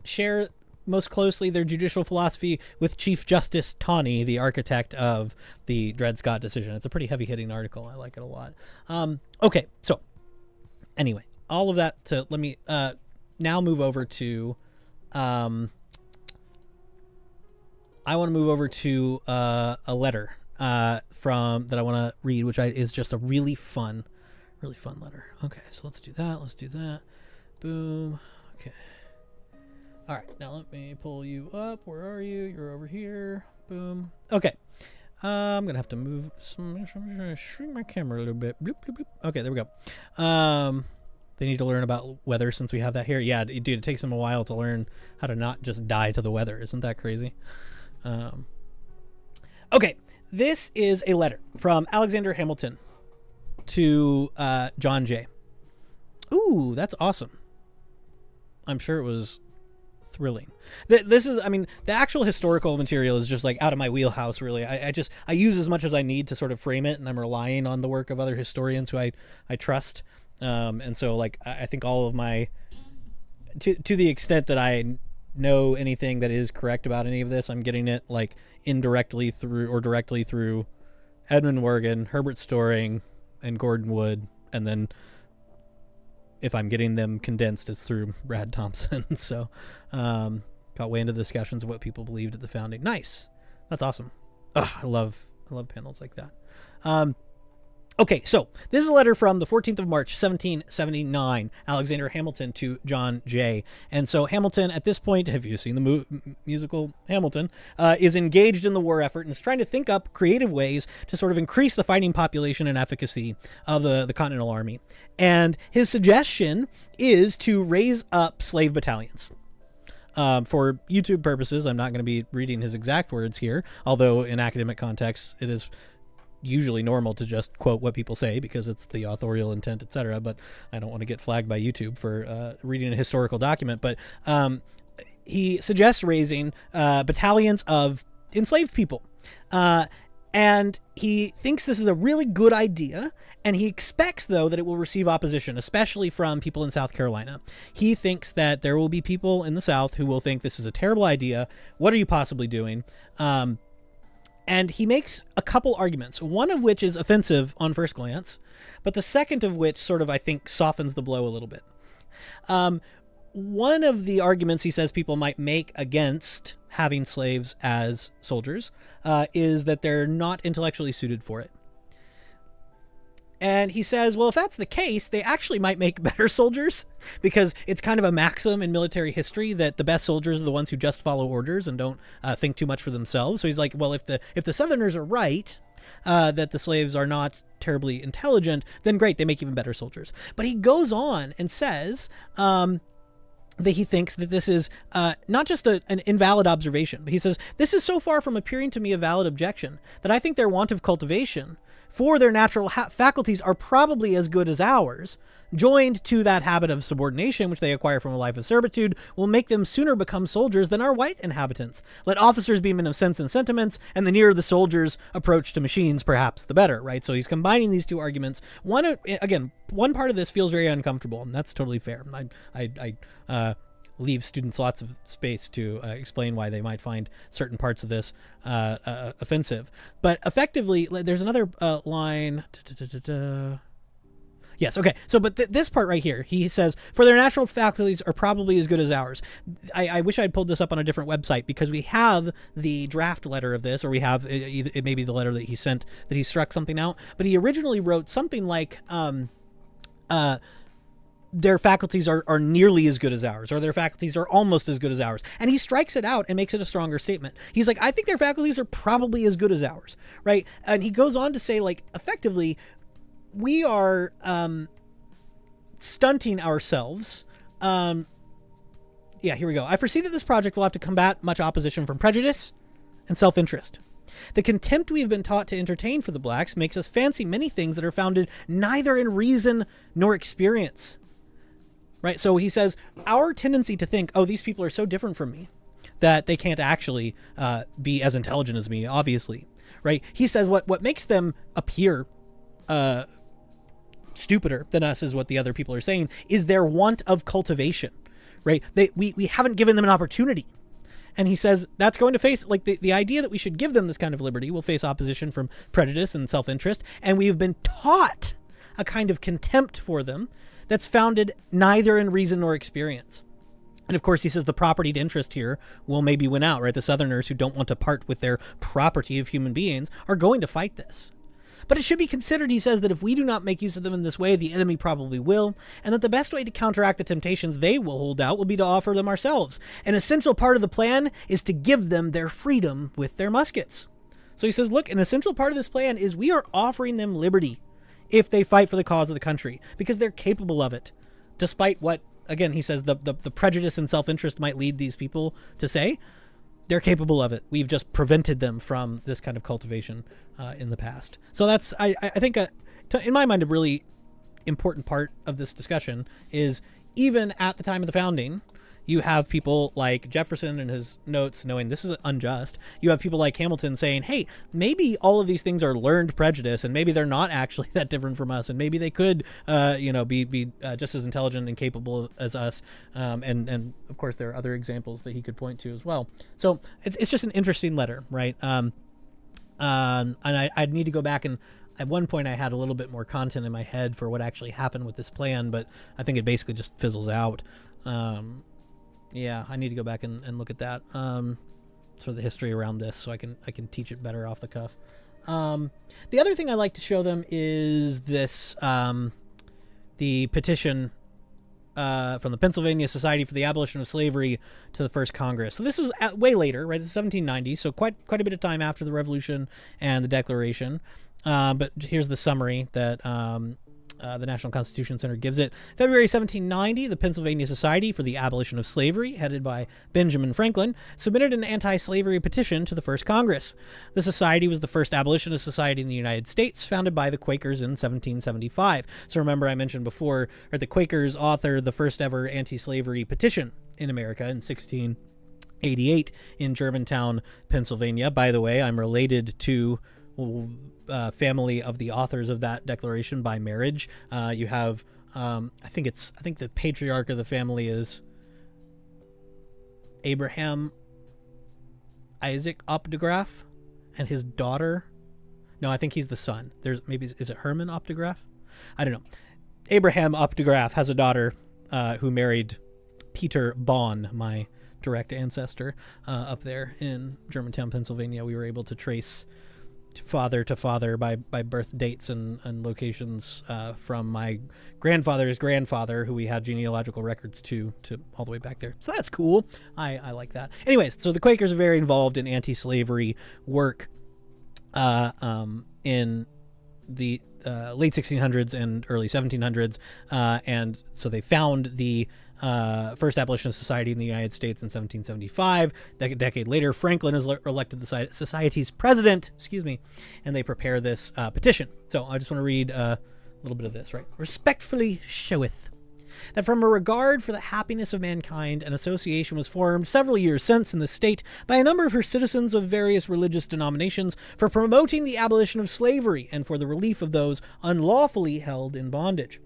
Speaker 1: share most closely their judicial philosophy with Chief Justice Taney, the architect of the Dred Scott decision. It's a pretty heavy-hitting article. I like it a lot. Okay, so anyway, all of that to let me now move over to I want to move over to a letter from that I want to read, which is just a really fun letter. Okay, so let's do that. Boom. Okay. All right, now let me pull you up. Where are you? You're over here. Boom. Okay. I'm gonna have to move shrink my camera a little bit. Bloop, bloop, bloop. Okay, there we go. They need to learn about weather since we have that here. Yeah, dude, it takes them a while to learn how to not just die to the weather. Isn't that crazy? Okay, this is a letter from Alexander Hamilton to John Jay. Ooh, that's awesome. I'm sure it was thrilling. This is, I mean, the actual historical material is just like out of my wheelhouse, really. I use as much as I need to sort of frame it, and I'm relying on the work of other historians who I trust. And so, like, I think all of my, to the extent that I know anything that is correct about any of this, I'm getting it like indirectly through or directly through Edmund Morgan, Herbert Storing, and Gordon Wood, and then if I'm getting them condensed, it's through Brad Thompson. So got way into the discussions of what people believed at the founding. Nice. That's awesome. I love panels like that. Okay, so this is a letter from the 14th of March, 1779, Alexander Hamilton to John Jay. And so Hamilton, at this point, have you seen the musical Hamilton, is engaged in the war effort and is trying to think up creative ways to sort of increase the fighting population and efficacy of the Continental Army. And his suggestion is to raise up slave battalions. For YouTube purposes, I'm not going to be reading his exact words here, although in academic contexts, it is usually normal to just quote what people say because it's the authorial intent, etc. But I don't want to get flagged by YouTube for reading a historical document. But he suggests raising battalions of enslaved people. And he thinks this is a really good idea, and he expects, though, that it will receive opposition, especially from people in South Carolina. He thinks that there will be people in the South who will think this is a terrible idea. What are you possibly doing? And he makes a couple arguments, one of which is offensive on first glance, but the second of which sort of, I think, softens the blow a little bit. One of the arguments he says people might make against having slaves as soldiers is that they're not intellectually suited for it. And he says, well, if that's the case, they actually might make better soldiers, because it's kind of a maxim in military history that the best soldiers are the ones who just follow orders and don't think too much for themselves. So he's like, well, if the Southerners are right, that the slaves are not terribly intelligent, then great, they make even better soldiers. But he goes on and says that he thinks that this is not just an invalid observation, but he says, this is so far from appearing to me a valid objection that I think their want of cultivation for their natural faculties are probably as good as ours, joined to that habit of subordination which they acquire from a life of servitude, will make them sooner become soldiers than our white inhabitants. Let officers be men of sense and sentiments, and the nearer the soldiers approach to machines, perhaps the better, right? So he's combining these two arguments. One part of this feels very uncomfortable, and that's totally fair. I leave students lots of space to explain why they might find certain parts of this offensive. But effectively, there's another line. Yes, okay. So, but this part right here, he says, for their natural faculties are probably as good as ours. I wish I'd pulled this up on a different website, because we have the draft letter of this, or we have it may be the letter that he sent, that he struck something out. But he originally wrote something like, their faculties are nearly as good as ours, or their faculties are almost as good as ours. And he strikes it out and makes it a stronger statement. He's like, I think their faculties are probably as good as ours, right? And he goes on to say, like, effectively, we are stunting ourselves. Yeah, here we go. I foresee that this project will have to combat much opposition from prejudice and self-interest. The contempt we have been taught to entertain for the blacks makes us fancy many things that are founded neither in reason nor experience. Right? So he says, our tendency to think, oh, these people are so different from me that they can't actually be as intelligent as me, obviously. Right? He says what makes them appear stupider than us, is what the other people are saying, is their want of cultivation. Right? We haven't given them an opportunity. And he says that's going to face, like, the idea that we should give them this kind of liberty will face opposition from prejudice and self-interest. And we have been taught a kind of contempt for them that's founded neither in reason nor experience. And of course, he says the propertied interest here will maybe win out, right? The Southerners who don't want to part with their property of human beings are going to fight this.
Speaker 2: But it should be considered, he says, that if we do not make use of them in this way, the enemy probably will, and that the best way to counteract the temptations they will hold out will be to offer them ourselves. An essential part of the plan is to give them their freedom with their muskets. So he says, look, an essential part of this plan is we are offering them liberty if they fight for the cause of the country, because they're capable of it, despite what, again, he says the prejudice and self-interest might lead these people to say. They're capable of it. We've just prevented them from this kind of cultivation in the past. So that's, I think, in my mind, a really important part of this discussion is, even at the time of the founding, you have people like Jefferson in his notes knowing this is unjust. You have people like Hamilton saying, hey, maybe all of these things are learned prejudice, and maybe they're not actually that different from us, and maybe they could be just as intelligent and capable as us. And of course, there are other examples that he could point to as well. So it's just an interesting letter, right? And I'd need to go back, and at one point I had a little bit more content in my head for what actually happened with this plan, but I think it basically just fizzles out. Yeah, I need to go back and look at that, sort of the history around this, so I can teach it better off the cuff. The other thing I like to show them is this, the petition from the Pennsylvania Society for the Abolition of Slavery to the First Congress. So this is way later, right? This is 1790, so quite a bit of time after the Revolution and the Declaration. But here's the summary that the National Constitution Center gives it. February 1790, the Pennsylvania Society for the Abolition of Slavery, headed by Benjamin Franklin, submitted an anti-slavery petition to the First Congress. The society was the first abolitionist society in the United States, founded by the Quakers in 1775. So remember, I mentioned before, the Quakers authored the first ever anti-slavery petition in America in 1688 in Germantown, Pennsylvania. By the way, I'm related to family of the authors of that declaration by marriage. You have, I think the patriarch of the family is Abraham Isaac Opdegraff, and his daughter. No, I think he's the son. Is it Herman Opdegraff? I don't know. Abraham Opdegraff has a daughter who married Peter Bond, my direct ancestor, up there in Germantown, Pennsylvania. We were able to trace father to father by birth dates and locations from my grandfather's grandfather, who we had genealogical records to all the way back there. So that's cool. I like that. Anyways, so the Quakers are very involved in anti-slavery work in the late 1600s and early 1700s, and so they found the first abolitionist society in the United States in 1775. A decade later, Franklin is elected the society's president, and they prepare this petition. So I just want to read a little bit of this, right? Respectfully showeth that from a regard for the happiness of mankind, an association was formed several years since in the state by a number of her citizens of various religious denominations for promoting the abolition of slavery and for the relief of those unlawfully held in bondage.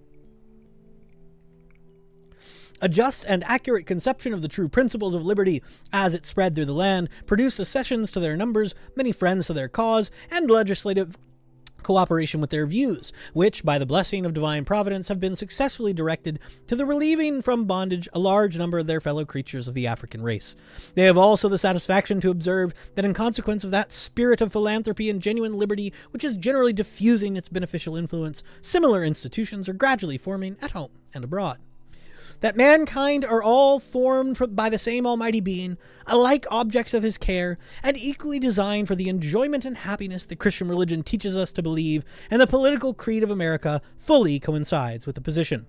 Speaker 2: A just and accurate conception of the true principles of liberty as it spread through the land produced accessions to their numbers, many friends to their cause, and legislative cooperation with their views, which, by the blessing of divine providence, have been successfully directed to the relieving from bondage a large number of their fellow creatures of the African race. They have also the satisfaction to observe that in consequence of that spirit of philanthropy and genuine liberty which is generally diffusing its beneficial influence, similar institutions are gradually forming at home and abroad. That mankind are all formed by the same Almighty Being, alike objects of his care, and equally designed for the enjoyment and happiness the Christian religion teaches us to believe, and the political creed of America fully coincides with the position.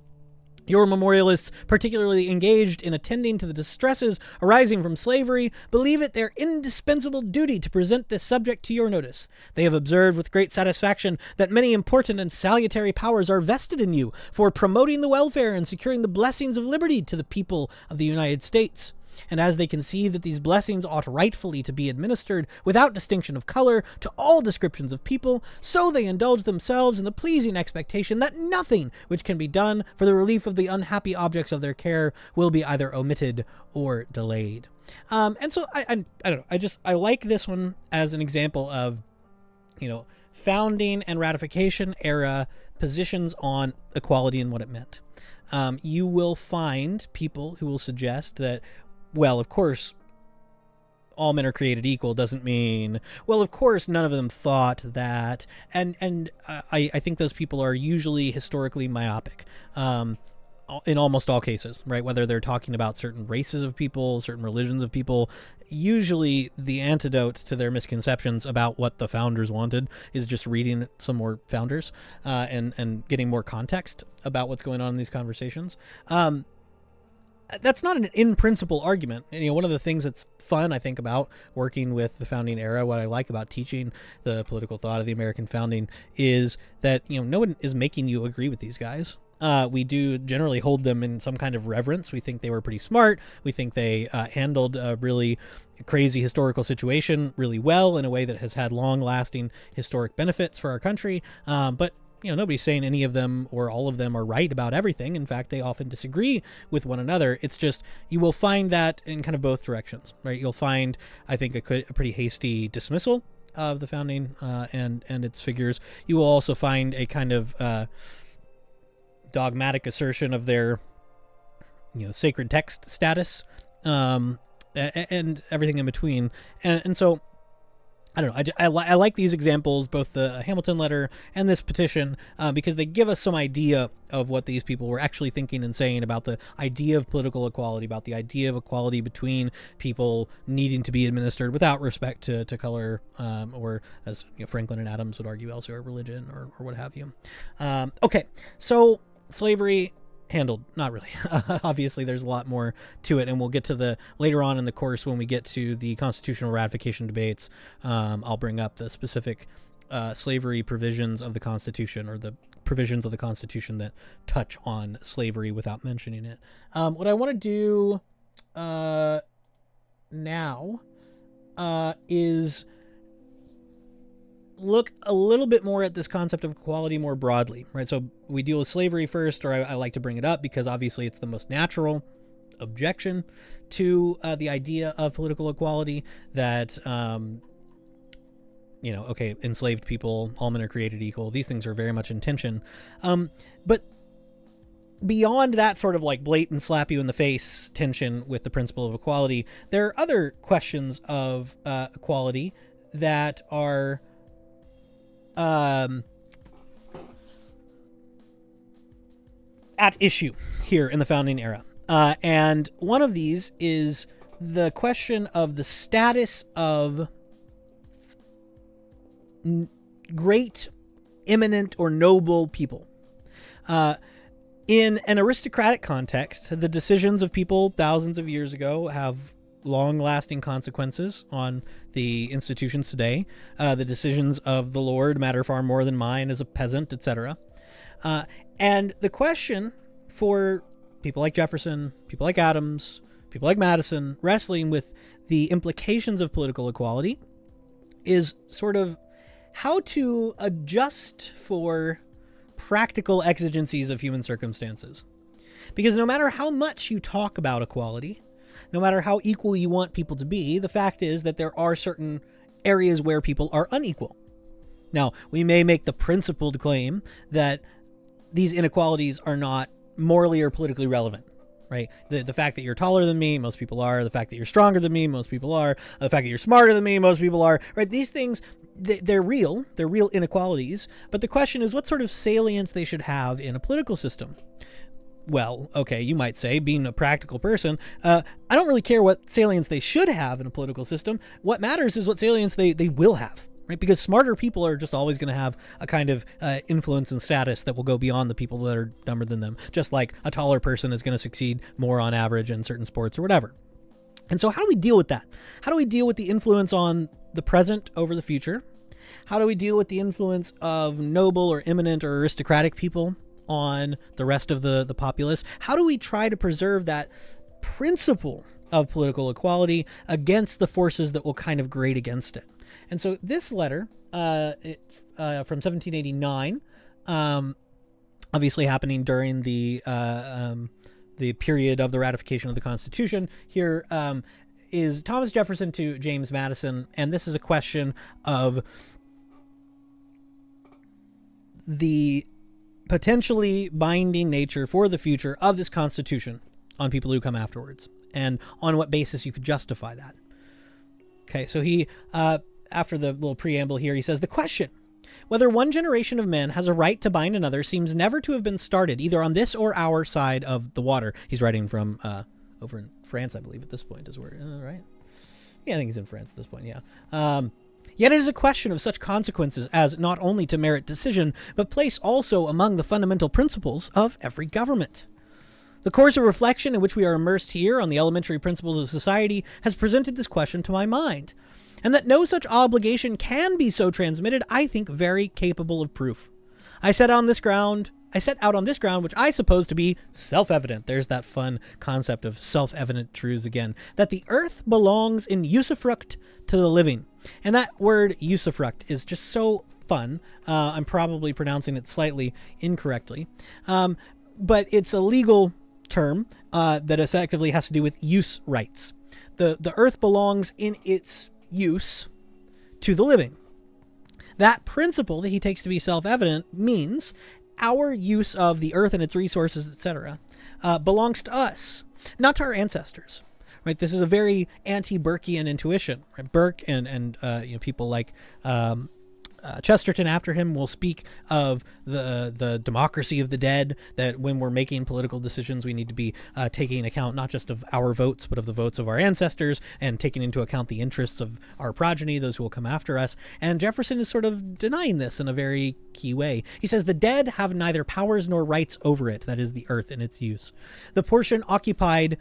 Speaker 2: Your memorialists, particularly engaged in attending to the distresses arising from slavery, believe it their indispensable duty to present this subject to your notice. They have observed with great satisfaction that many important and salutary powers are vested in you for promoting the welfare and securing the blessings of liberty to the people of the United States. And as they conceive that these blessings ought rightfully to be administered without distinction of color to all descriptions of people, so they indulge themselves in the pleasing expectation that nothing which can be done for the relief of the unhappy objects of their care will be either omitted or delayed. And so I don't know. I like this one as an example of, founding and ratification era positions on equality and what it meant. You will find people who will suggest that, well, of course, all men are created equal doesn't mean, well, of course, none of them thought that. And I think those people are usually historically myopic. In almost all cases, right? Whether they're talking about certain races of people, certain religions of people, usually the antidote to their misconceptions about what the founders wanted is just reading some more founders and getting more context about what's going on in these conversations. That's not an in principle argument. And, one of the things that's fun, I think, about working with the founding era, what I like about teaching the political thought of the American founding is that, no one is making you agree with these guys. We do generally hold them in some kind of reverence. We think they were pretty smart. We think they handled a really crazy historical situation really well in a way that has had long-lasting historic benefits for our country. But nobody's saying any of them or all of them are right about everything. In fact, they often disagree with one another. It's just, you will find that in kind of both directions, right? You'll find, I think, a pretty hasty dismissal of the founding and its figures. You will also find a kind of dogmatic assertion of their sacred text status and everything in between, and so I don't know, I like these examples, both the Hamilton letter and this petition, because they give us some idea of what these people were actually thinking and saying about the idea of political equality, about the idea of equality between people needing to be administered without respect to color, or, as Franklin and Adams would argue, elsewhere, religion or what have you. Okay, so slavery handled, not really. Obviously, there's a lot more to it, and we'll get to the later on in the course when we get to the constitutional ratification debates. I'll bring up the specific slavery provisions of the Constitution, or the provisions of the Constitution that touch on slavery without mentioning it. What I want to do now is look a little bit more at this concept of equality more broadly, right? So we deal with slavery first, or I like to bring it up because obviously it's the most natural objection to the idea of political equality, that, okay, enslaved people, all men are created equal. These things are very much in tension. But beyond that sort of like blatant slap you in the face tension with the principle of equality, there are other questions of equality that are at issue here in the founding era. And one of these is the question of the status of great, eminent, or noble people. In an aristocratic context, the decisions of people thousands of years ago have long-lasting consequences on the institutions today. The decisions of the Lord matter far more than mine as a peasant, etc. And the question for people like Jefferson, people like Adams, people like Madison, wrestling with the implications of political equality is sort of how to adjust for practical exigencies of human circumstances. Because no matter how much you talk about equality, no matter how equal you want people to be, the fact is that there are certain areas where people are unequal. Now, we may make the principled claim that these inequalities are not morally or politically relevant, right? The fact that you're taller than me, most people are. The fact that you're stronger than me, most people are. The fact that you're smarter than me, most people are, right? These things, they're real. They're real inequalities. But the question is what sort of salience they should have in a political system. Well, okay, you might say, being a practical person, I don't really care what salience they should have in a political system. What matters is what salience they will have, right? Because smarter people are just always going to have a kind of influence and status that will go beyond the people that are dumber than them, just like a taller person is going to succeed more on average in certain sports or whatever. And so how do we deal with that? How do we deal with the influence on the present over the future? How do we deal with the influence of noble or eminent or aristocratic people on the rest of the populace? How do we try to preserve that principle of political equality against the forces that will kind of grate against it? And so this letter from 1789, obviously happening during the period of the ratification of the Constitution, here is Thomas Jefferson to James Madison, and this is a question of the potentially binding nature for the future of this Constitution on people who come afterwards, and on what basis you could justify that. Okay, so he, after the little preamble here, he says, the question, whether one generation of men has a right to bind another, seems never to have been started, either on this or our side of the water. He's writing from over in France, I believe, at this point, is where, right? Yeah, I think he's in France at this point, yeah. Yet it is a question of such consequences as not only to merit decision, but place also among the fundamental principles of every government. The course of reflection in which we are immersed here on the elementary principles of society has presented this question to my mind, and that no such obligation can be so transmitted, I think very capable of proof. I set out on this ground, which I suppose to be self-evident. There's that fun concept of self-evident truths again, that the earth belongs in usufruct to the living. And that word usufruct is just so fun. I'm probably pronouncing it slightly incorrectly. But it's a legal term that effectively has to do with use rights. The earth belongs in its use to the living. That principle that he takes to be self-evident means our use of the earth and its resources, etc., belongs to us, not to our ancestors. Right? This is a very anti-Burkean intuition. Right? Burke and people like Chesterton after him will speak of the democracy of the dead, that when we're making political decisions, we need to be taking account not just of our votes, but of the votes of our ancestors, and taking into account the interests of our progeny, those who will come after us. And Jefferson is sort of denying this in a very key way. He says the dead have neither powers nor rights over it, that is the earth and its use. The portion occupied,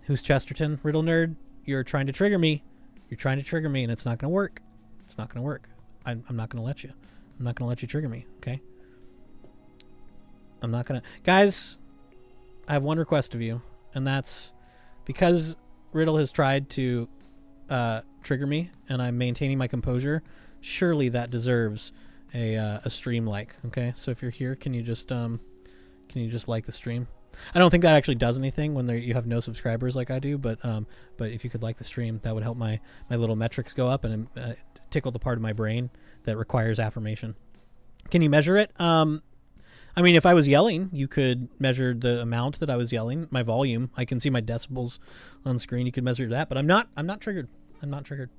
Speaker 2: who's Chesterton, riddle nerd? You're trying to trigger me. You're trying to trigger me, and it's not going to work. It's not going to work. I'm not going to let you. I'm not going to let you trigger me, okay? I'm not going to... Guys, I have one request of you, and that's because Riddle has tried to trigger me, and I'm maintaining my composure, surely that deserves a stream like, okay? So if you're here, can you just like the stream? I don't think that actually does anything when you have no subscribers like I do, but if you could like the stream, that would help my little metrics go up and tickle the part of my brain that requires affirmation. Can you measure it? I mean, if I was yelling, you could measure the amount that I was yelling, my volume. I can see my decibels on screen. You could measure that, but I'm not triggered. I'm not triggered.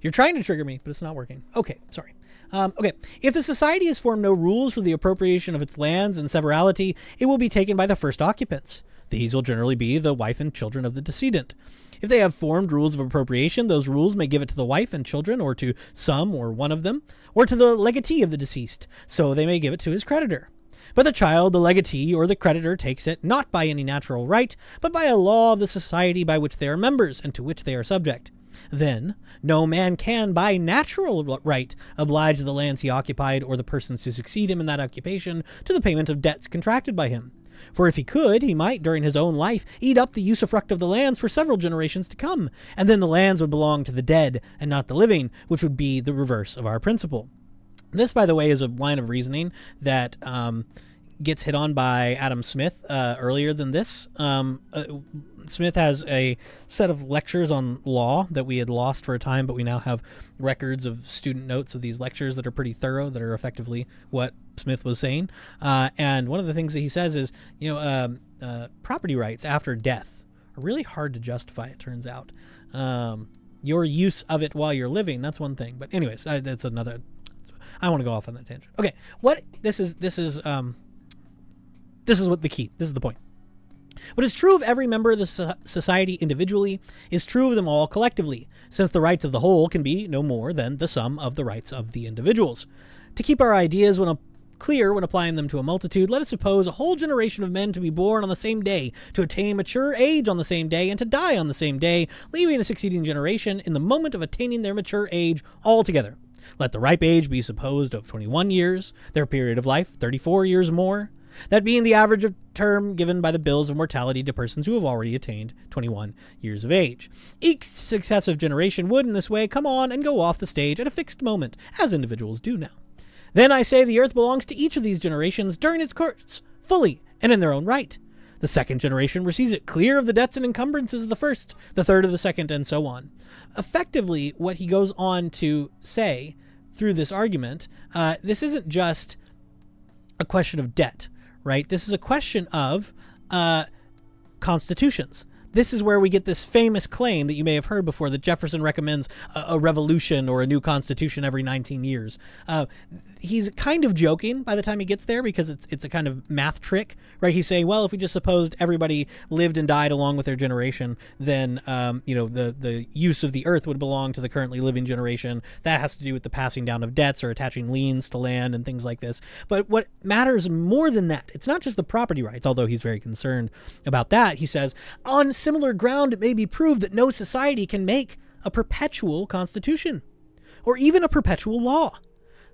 Speaker 2: You're trying to trigger me, but it's not working. Okay, sorry. Okay, if the society has formed no rules for the appropriation of its lands and severalty, it will be taken by the first occupants. These will generally be the wife and children of the decedent. If they have formed rules of appropriation, those rules may give it to the wife and children, or to some or one of them, or to the legatee of the deceased, so they may give it to his creditor. But the child, the legatee, or the creditor takes it not by any natural right, but by a law of the society by which they are members, and to which they are subject. Then, no man can, by natural right, oblige the lands he occupied, or the persons to succeed him in that occupation, to the payment of debts contracted by him. For if he could, he might, during his own life, eat up the usufruct of the lands for several generations to come, and then the lands would belong to the dead and not the living, which would be the reverse of our principle. This, by the way, is a line of reasoning that gets hit on by Adam Smith earlier than this. Smith has a set of lectures on law that we had lost for a time, but we now have records of student notes of these lectures that are pretty thorough, that are effectively what Smith was saying. And one of the things that he says is, property rights after death are really hard to justify, it turns out. Your use of it while you're living, that's one thing. But anyways, that's another... I want to go off on that tangent. Okay, this is what the key. This is the point. What is true of every member of the society individually is true of them all collectively, since the rights of the whole can be no more than the sum of the rights of the individuals. To keep our ideas clear when applying them to a multitude, let us suppose a whole generation of men to be born on the same day, to attain mature age on the same day, and to die on the same day, leaving a succeeding generation in the moment of attaining their mature age altogether. Let the ripe age be supposed of 21 years, their period of life 34 years more, that being the average of term given by the bills of mortality to persons who have already attained 21 years of age. Each successive generation would in this way come on and go off the stage at a fixed moment, as individuals do now. Then I say the earth belongs to each of these generations during its course, fully and in their own right. The second generation receives it clear of the debts and encumbrances of the first, the third of the second, and so on. Effectively, what he goes on to say through this argument, this isn't just a question of debt, right? This is a question of constitutions. this is where we get this famous claim that you may have heard before, that Jefferson recommends a revolution or a new constitution every 19 years. He's kind of joking by the time he gets there, because it's a kind of math trick, right? He's saying, well, if we just supposed everybody lived and died along with their generation, then the use of the earth would belong to the currently living generation. That has to do with the passing down of debts or attaching liens to land and things like this. But what matters more than that, it's not just the property rights, although he's very concerned about that. He says, on similar ground, it may be proved that no society can make a perpetual constitution or even a perpetual law.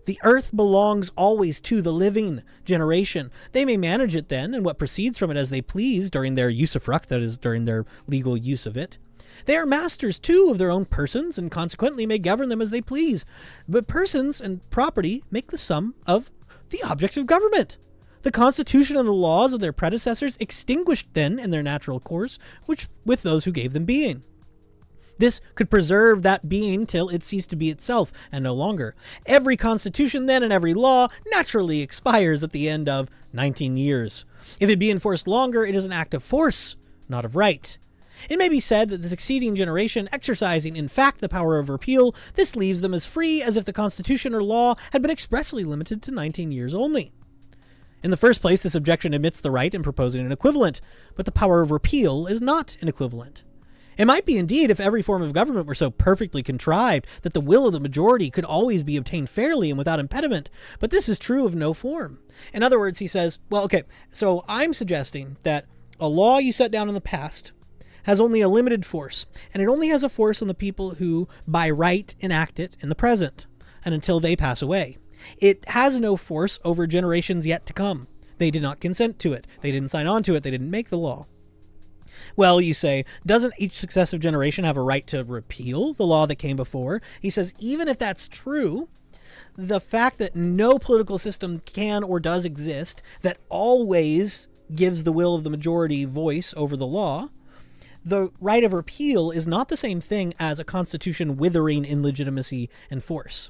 Speaker 2: The earth belongs always to the living generation. They may manage it then and what proceeds from it as they please during their usufruct, that is, during their legal use of it. They are masters, too, of their own persons and consequently may govern them as they please. But persons and property make the sum of the object of government. The Constitution and the laws of their predecessors extinguished then in their natural course, which with those who gave them being. This could preserve that being till it ceased to be itself, and no longer. Every constitution then and every law naturally expires at the end of 19 years. If it be enforced longer, it is an act of force, not of right. It may be said that the succeeding generation, exercising in fact the power of repeal, this leaves them as free as if the constitution or law had been expressly limited to 19 years only. In the first place, this objection admits the right in proposing an equivalent, but the power of repeal is not an equivalent. It might be indeed if every form of government were so perfectly contrived that the will of the majority could always be obtained fairly and without impediment, but this is true of no form. In other words, he says, well, okay, so I'm suggesting that a law you set down in the past has only a limited force, and it only has a force on the people who, by right, enact it in the present, and until they pass away. It has no force over generations yet to come. They did not consent to it. They didn't sign on to it. They didn't make the law. Well, you say, doesn't each successive generation have a right to repeal the law that came before? He says, even if that's true, the fact that no political system can or does exist that always gives the will of the majority voice over the law, the right of repeal is not the same thing as a constitution withering in legitimacy and force.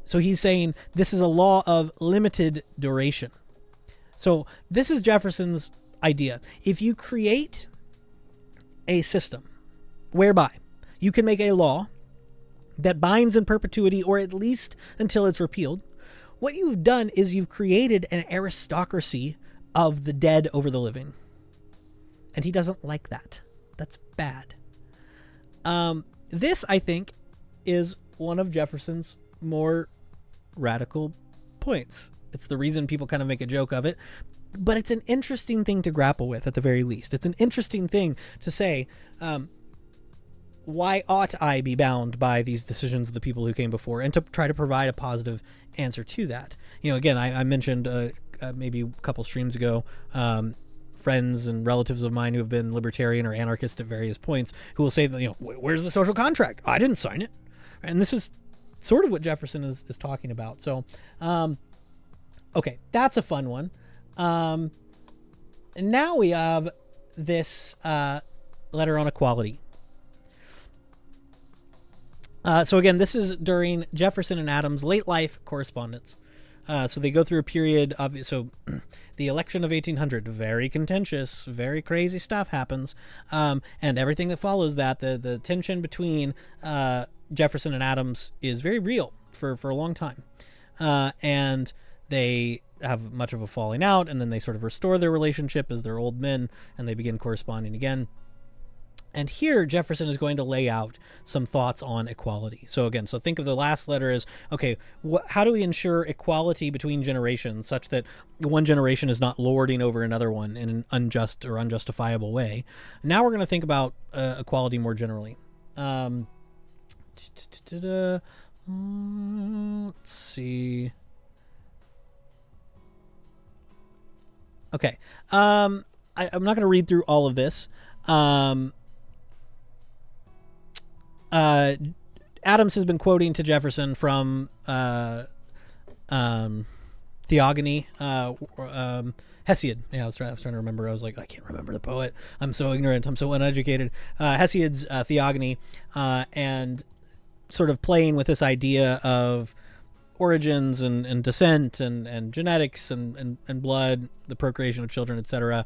Speaker 2: So he's saying this is a law of limited duration. So this is Jefferson's idea. If you create a system whereby you can make a law that binds in perpetuity, or at least until it's repealed, what you've done is you've created an aristocracy of the dead over the living. And he doesn't like that. That's bad. This, I think, is one of Jefferson's more radical points. It's the reason people kind of make a joke of it, but it's an interesting thing to grapple with at the very least. It's an interesting thing to say, why ought I be bound by these decisions of the people who came before, and to try to provide a positive answer to that. Again, I mentioned maybe a couple streams ago, friends and relatives of mine who have been libertarian or anarchist at various points who will say that, where's the social contract? I didn't sign it. And this is sort of what Jefferson is talking about. So, okay, that's a fun one. And now we have this letter on equality. So again, this is during Jefferson and Adams' late life correspondence. So they go through a period of, the election of 1800, very contentious, very crazy stuff happens. And everything that follows that, the tension between Jefferson and Adams is very real for a long time. And they have much of a falling out, and then they sort of restore their relationship as they're old men, and they begin corresponding again. And here Jefferson is going to lay out some thoughts on equality. So again, think of the last letter as, okay, how do we ensure equality between generations such that one generation is not lording over another one in an unjust or unjustifiable way? Now we're going to think about equality more generally. Let's see. Okay. I'm not going to read through all of this. Adams has been quoting to Jefferson from Theogony, Hesiod. Yeah, I was trying to remember. I was like, I can't remember the poet. I'm so ignorant. I'm so uneducated. Hesiod's Theogony, and sort of playing with this idea of origins and descent and genetics and blood, the procreation of children, etc.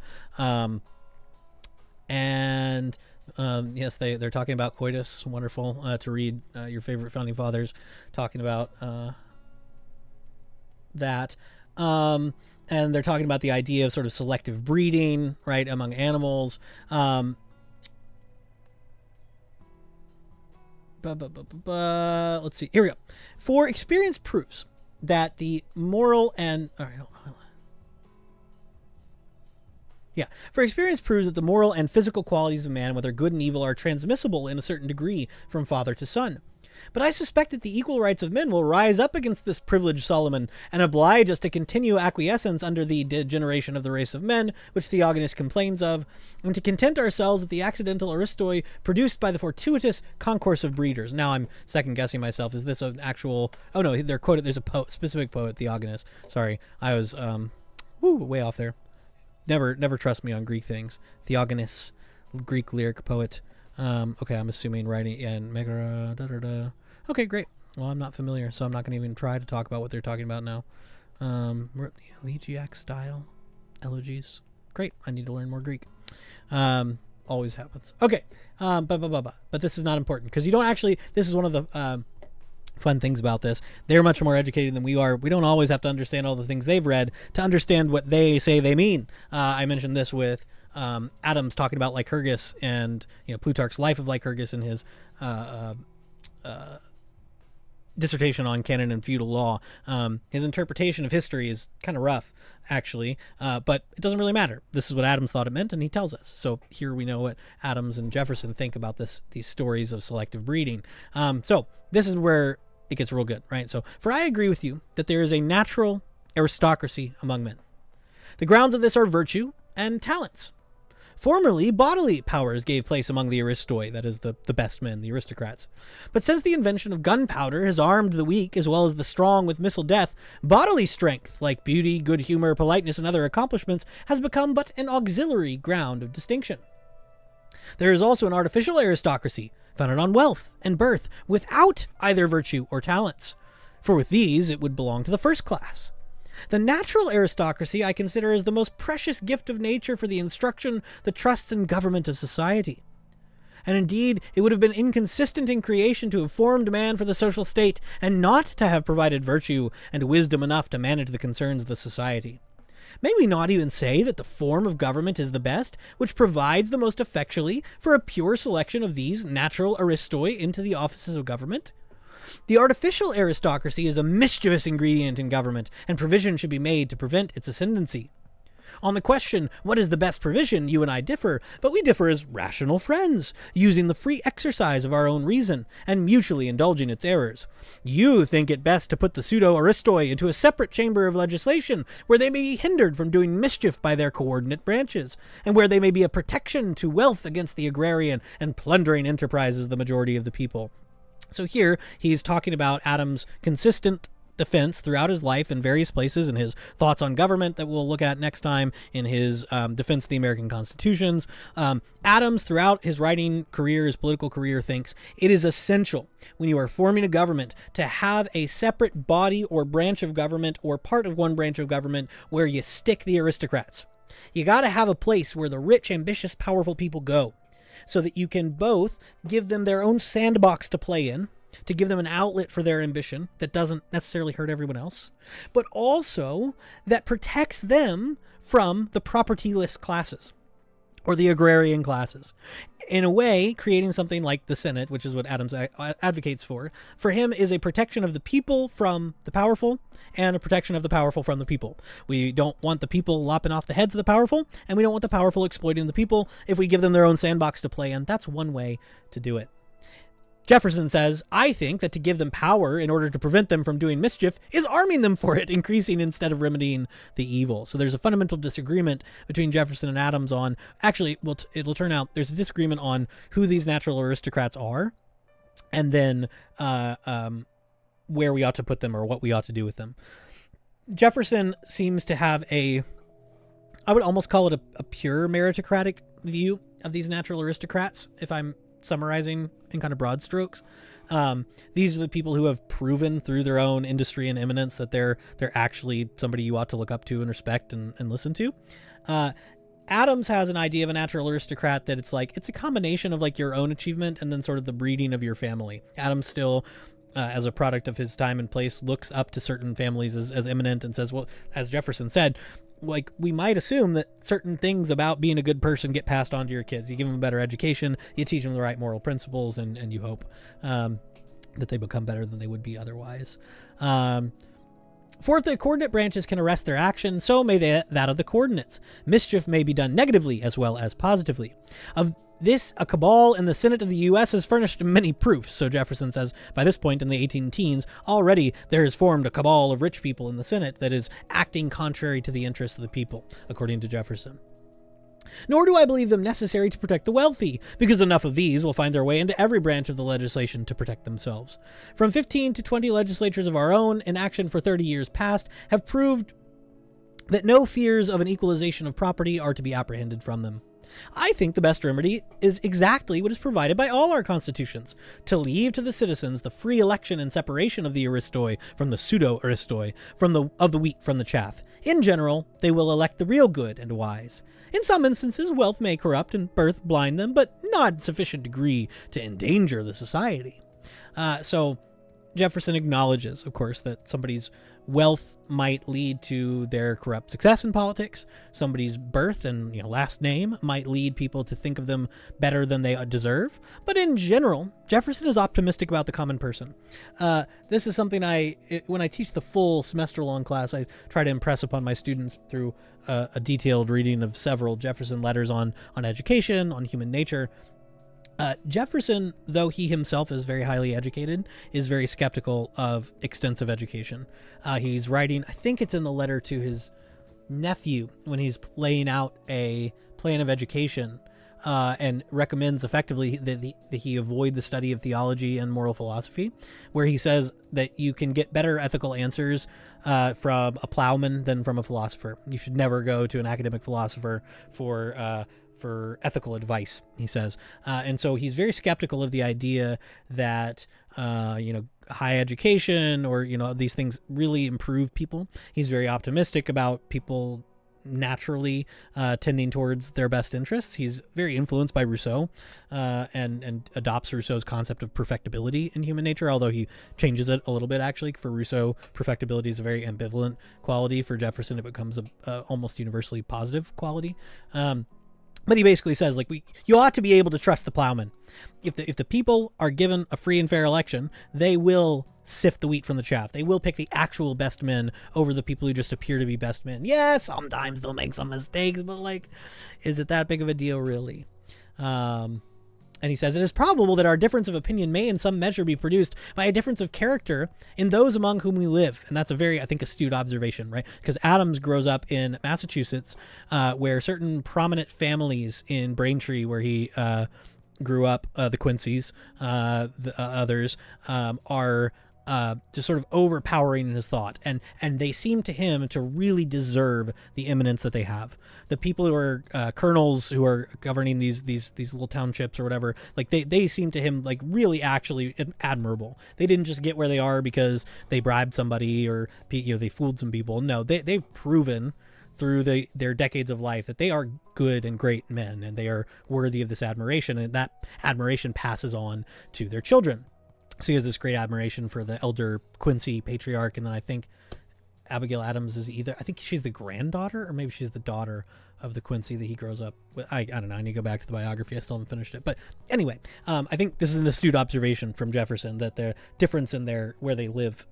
Speaker 2: And yes, they're talking about coitus. Wonderful to read your favorite founding fathers talking about that. And they're talking about the idea of sort of selective breeding, right, among animals. Let's see. Here we go. For experience proves that the moral and... All right, hold on. Yeah. For experience proves that the moral and physical qualities of man, whether good and evil, are transmissible in a certain degree from father to son. But I suspect that the equal rights of men will rise up against this privileged Solomon and oblige us to continue acquiescence under the degeneration of the race of men, which Theognis complains of, and to content ourselves with the accidental aristoi produced by the fortuitous concourse of breeders. Now I'm second guessing myself. Is this an actual... Oh no, they're quoted. There's a specific poet, Theognis. Sorry, I was way off there. Never trust me on Greek things. Theognis, Greek lyric poet. Okay, I'm assuming writing and Megara. Okay, great. Well, I'm not familiar, so I'm not going to even try to talk about what they're talking about now. We're at the elegiac style, elegies. Great. I need to learn more Greek. Always happens. Okay. But this is not important because you don't actually. This is one of the fun things about this. They're much more educated than we are. We don't always have to understand all the things they've read to understand what they say they mean. I mentioned this with Adams talking about Lycurgus and Plutarch's Life of Lycurgus and his dissertation on canon and feudal law. His interpretation of history is kind of rough, actually, but it doesn't really matter. This is what Adams thought it meant, and he tells us. So here we know what Adams and Jefferson think about these stories of selective breeding. So this is where it gets real good, right? So, for I agree with you that there is a natural aristocracy among men. The grounds of this are virtue and talents. Formerly, bodily powers gave place among the aristoi, that is, the best men, the aristocrats. But since the invention of gunpowder has armed the weak as well as the strong with missile death, bodily strength, like beauty, good humor, politeness, and other accomplishments, has become but an auxiliary ground of distinction. There is also an artificial aristocracy, founded on wealth and birth, without either virtue or talents. For with these, it would belong to the first class. The natural aristocracy I consider as the most precious gift of nature for the instruction, the trust, and government of society. And indeed, it would have been inconsistent in creation to have formed man for the social state, and not to have provided virtue and wisdom enough to manage the concerns of the society. May we not even say that the form of government is the best, which provides the most effectually for a pure selection of these natural aristoi into the offices of government? The artificial aristocracy is a mischievous ingredient in government, and provision should be made to prevent its ascendancy. On the question, what is the best provision, you and I differ, but we differ as rational friends, using the free exercise of our own reason, and mutually indulging its errors. You think it best to put the pseudo-aristoi into a separate chamber of legislation, where they may be hindered from doing mischief by their coordinate branches, and where they may be a protection to wealth against the agrarian and plundering enterprises of the majority of the people. So here, he's talking about Adams' consistent defense throughout his life in various places, and his thoughts on government that we'll look at next time in his defense of the American constitutions. Adams, throughout his writing career, his political career, thinks it is essential when you are forming a government to have a separate body or branch of government or part of one branch of government where you stick the aristocrats. You got to have a place where the rich, ambitious, powerful people go, so that you can both give them their own sandbox to play in, to give them an outlet for their ambition that doesn't necessarily hurt everyone else, but also that protects them from the propertyless classes or the agrarian classes. In a way, creating something like the Senate, which is what Adams advocates for him is a protection of the people from the powerful and a protection of the powerful from the people. We don't want the people lopping off the heads of the powerful, and we don't want the powerful exploiting the people. If we give them their own sandbox to play in, that's one way to do it. Jefferson says, I think that to give them power in order to prevent them from doing mischief is arming them for it, increasing instead of remedying the evil. So there's a fundamental disagreement between Jefferson and Adams on, actually, well, it'll turn out there's a disagreement on who these natural aristocrats are, and then where we ought to put them or what we ought to do with them. Jefferson seems to have I would almost call it a pure meritocratic view of these natural aristocrats, if I'm summarizing in kind of broad strokes. These are the people who have proven through their own industry and eminence that they're actually somebody you ought to look up to and respect and listen to. Adams has an idea of a natural aristocrat that it's a combination of like your own achievement and then sort of the breeding of your family. Adams still, as a product of his time and place, looks up to certain families as eminent and says, well, as Jefferson said, like, we might assume that certain things about being a good person get passed on to your kids. You give them a better education, you teach them the right moral principles, and you hope that they become better than they would be otherwise. Fourth, the coordinate branches can arrest their action, so may that of the coordinates. Mischief may be done negatively as well as positively. Of this, a cabal in the Senate of the U.S. has furnished many proofs. So Jefferson says, by this point in the 18 teens, already there is formed a cabal of rich people in the Senate that is acting contrary to the interests of the people, according to Jefferson. Nor do I believe them necessary to protect the wealthy, because enough of these will find their way into every branch of the legislation to protect themselves. From 15 to 20 legislatures of our own, in action for 30 years past, have proved that no fears of an equalization of property are to be apprehended from them. I think the best remedy is exactly what is provided by all our constitutions, to leave to the citizens the free election and separation of the aristoi from the pseudo-aristoi, of the wheat from the chaff. In general, they will elect the real good and wise. In some instances, wealth may corrupt and birth blind them, but not in sufficient degree to endanger the society. So Jefferson acknowledges, of course, that somebody's wealth might lead to their corrupt success in politics. Somebody's birth and last name might lead people to think of them better than they deserve. But in general, Jefferson is optimistic about the common person. This is something when I teach the full semester-long class, I try to impress upon my students through a detailed reading of several Jefferson letters on education, on human nature. Jefferson, though he himself is very highly educated, is very skeptical of extensive education. He's writing, I think it's in the letter to his nephew, when he's laying out a plan of education, and recommends effectively that he avoid the study of theology and moral philosophy, where he says that you can get better ethical answers from a plowman than from a philosopher. You should never go to an academic philosopher for ethical advice, he says. And so he's very skeptical of the idea that, high education or, these things really improve people. He's very optimistic about people naturally tending towards their best interests. He's very influenced by Rousseau and adopts Rousseau's concept of perfectibility in human nature, although he changes it a little bit, actually. For Rousseau, perfectibility is a very ambivalent quality. For Jefferson, it becomes a almost universally positive quality. But he basically says, you ought to be able to trust the plowman. If the people are given a free and fair election, they will sift the wheat from the chaff. They will pick the actual best men over the people who just appear to be best men. Yeah, sometimes they'll make some mistakes, but is it that big of a deal, really? And he says, it is probable that our difference of opinion may in some measure be produced by a difference of character in those among whom we live. And that's a very, I think, astute observation, right? Because Adams grows up in Massachusetts, where certain prominent families in Braintree, where he grew up, the Quincy's, the others, are just sort of overpowering in his thought. And they seem to him to really deserve the eminence that they have. The people who are colonels who are governing these little townships or whatever, they seem to him really actually admirable. They didn't just get where they are because they bribed somebody or they fooled some people. No, they've proven through their decades of life that they are good and great men, and they are worthy of this admiration, and that admiration passes on to their children. So he has this great admiration for the elder Quincy patriarch, and then I think Abigail Adams is I think she's the granddaughter, or maybe she's the daughter of the Quincy that he grows up with. I don't know. I need to go back to the biography. I still haven't finished it. But anyway, I think this is an astute observation from Jefferson that the difference in where they live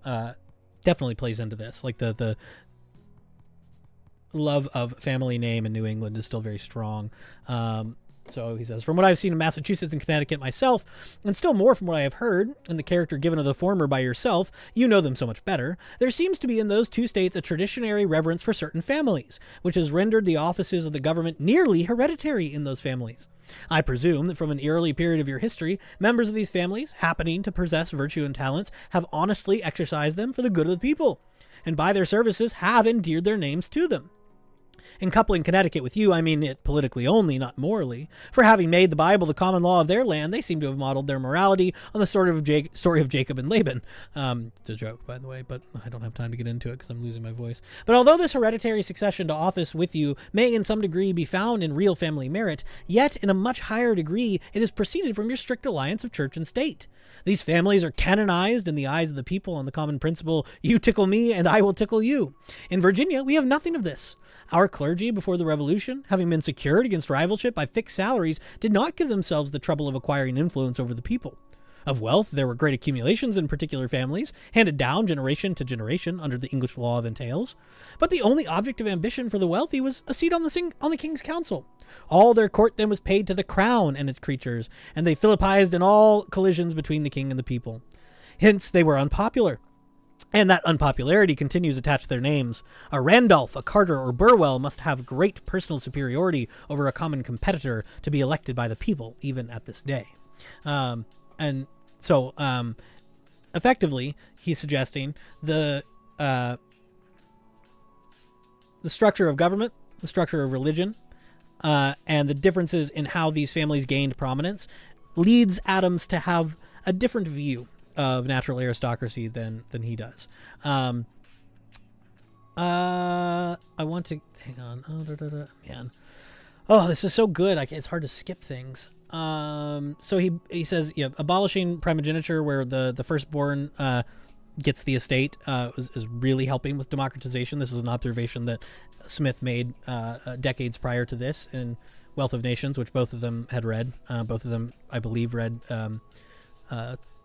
Speaker 2: definitely plays into this. The love of family name in New England is still very strong. So he says, from what I've seen in Massachusetts and Connecticut myself, and still more from what I have heard, and the character given of the former by yourself, you know them so much better, there seems to be in those two states a traditionary reverence for certain families, which has rendered the offices of the government nearly hereditary in those families. I presume that from an early period of your history, members of these families, happening to possess virtue and talents, have honestly exercised them for the good of the people, and by their services have endeared their names to them. In coupling Connecticut with you, I mean it politically only, not morally. For having made the Bible the common law of their land, they seem to have modeled their morality on the story of Jacob and Laban. It's a joke, by the way, but I don't have time to get into it because I'm losing my voice. But although this hereditary succession to office with you may in some degree be found in real family merit, yet in a much higher degree it is proceeded from your strict alliance of church and state. These families are canonized in the eyes of the people on the common principle, you tickle me and I will tickle you. In Virginia, we have nothing of this. Our clergy, before the Revolution, having been secured against rivalship by fixed salaries, did not give themselves the trouble of acquiring influence over the people. Of wealth, there were great accumulations in particular families, handed down generation to generation under the English law of entails. But the only object of ambition for the wealthy was a seat on the king's council. All their court then was paid to the crown and its creatures, and they Philippized in all collisions between the king and the people. Hence, they were unpopular. And that unpopularity continues attached to their names. A Randolph, a Carter, or Burwell must have great personal superiority over a common competitor to be elected by the people, even at this day. So, effectively, he's suggesting the structure of government, the structure of religion, and the differences in how these families gained prominence leads Adams to have a different view of natural aristocracy than he does. I want to hang on. Man, this is so good. It's hard to skip things. So he says, abolishing primogeniture, where the firstborn gets the estate, is really helping with democratization. This is an observation that Smith made decades prior to this in Wealth of Nations, which both of them had read. Both of them, I believe, read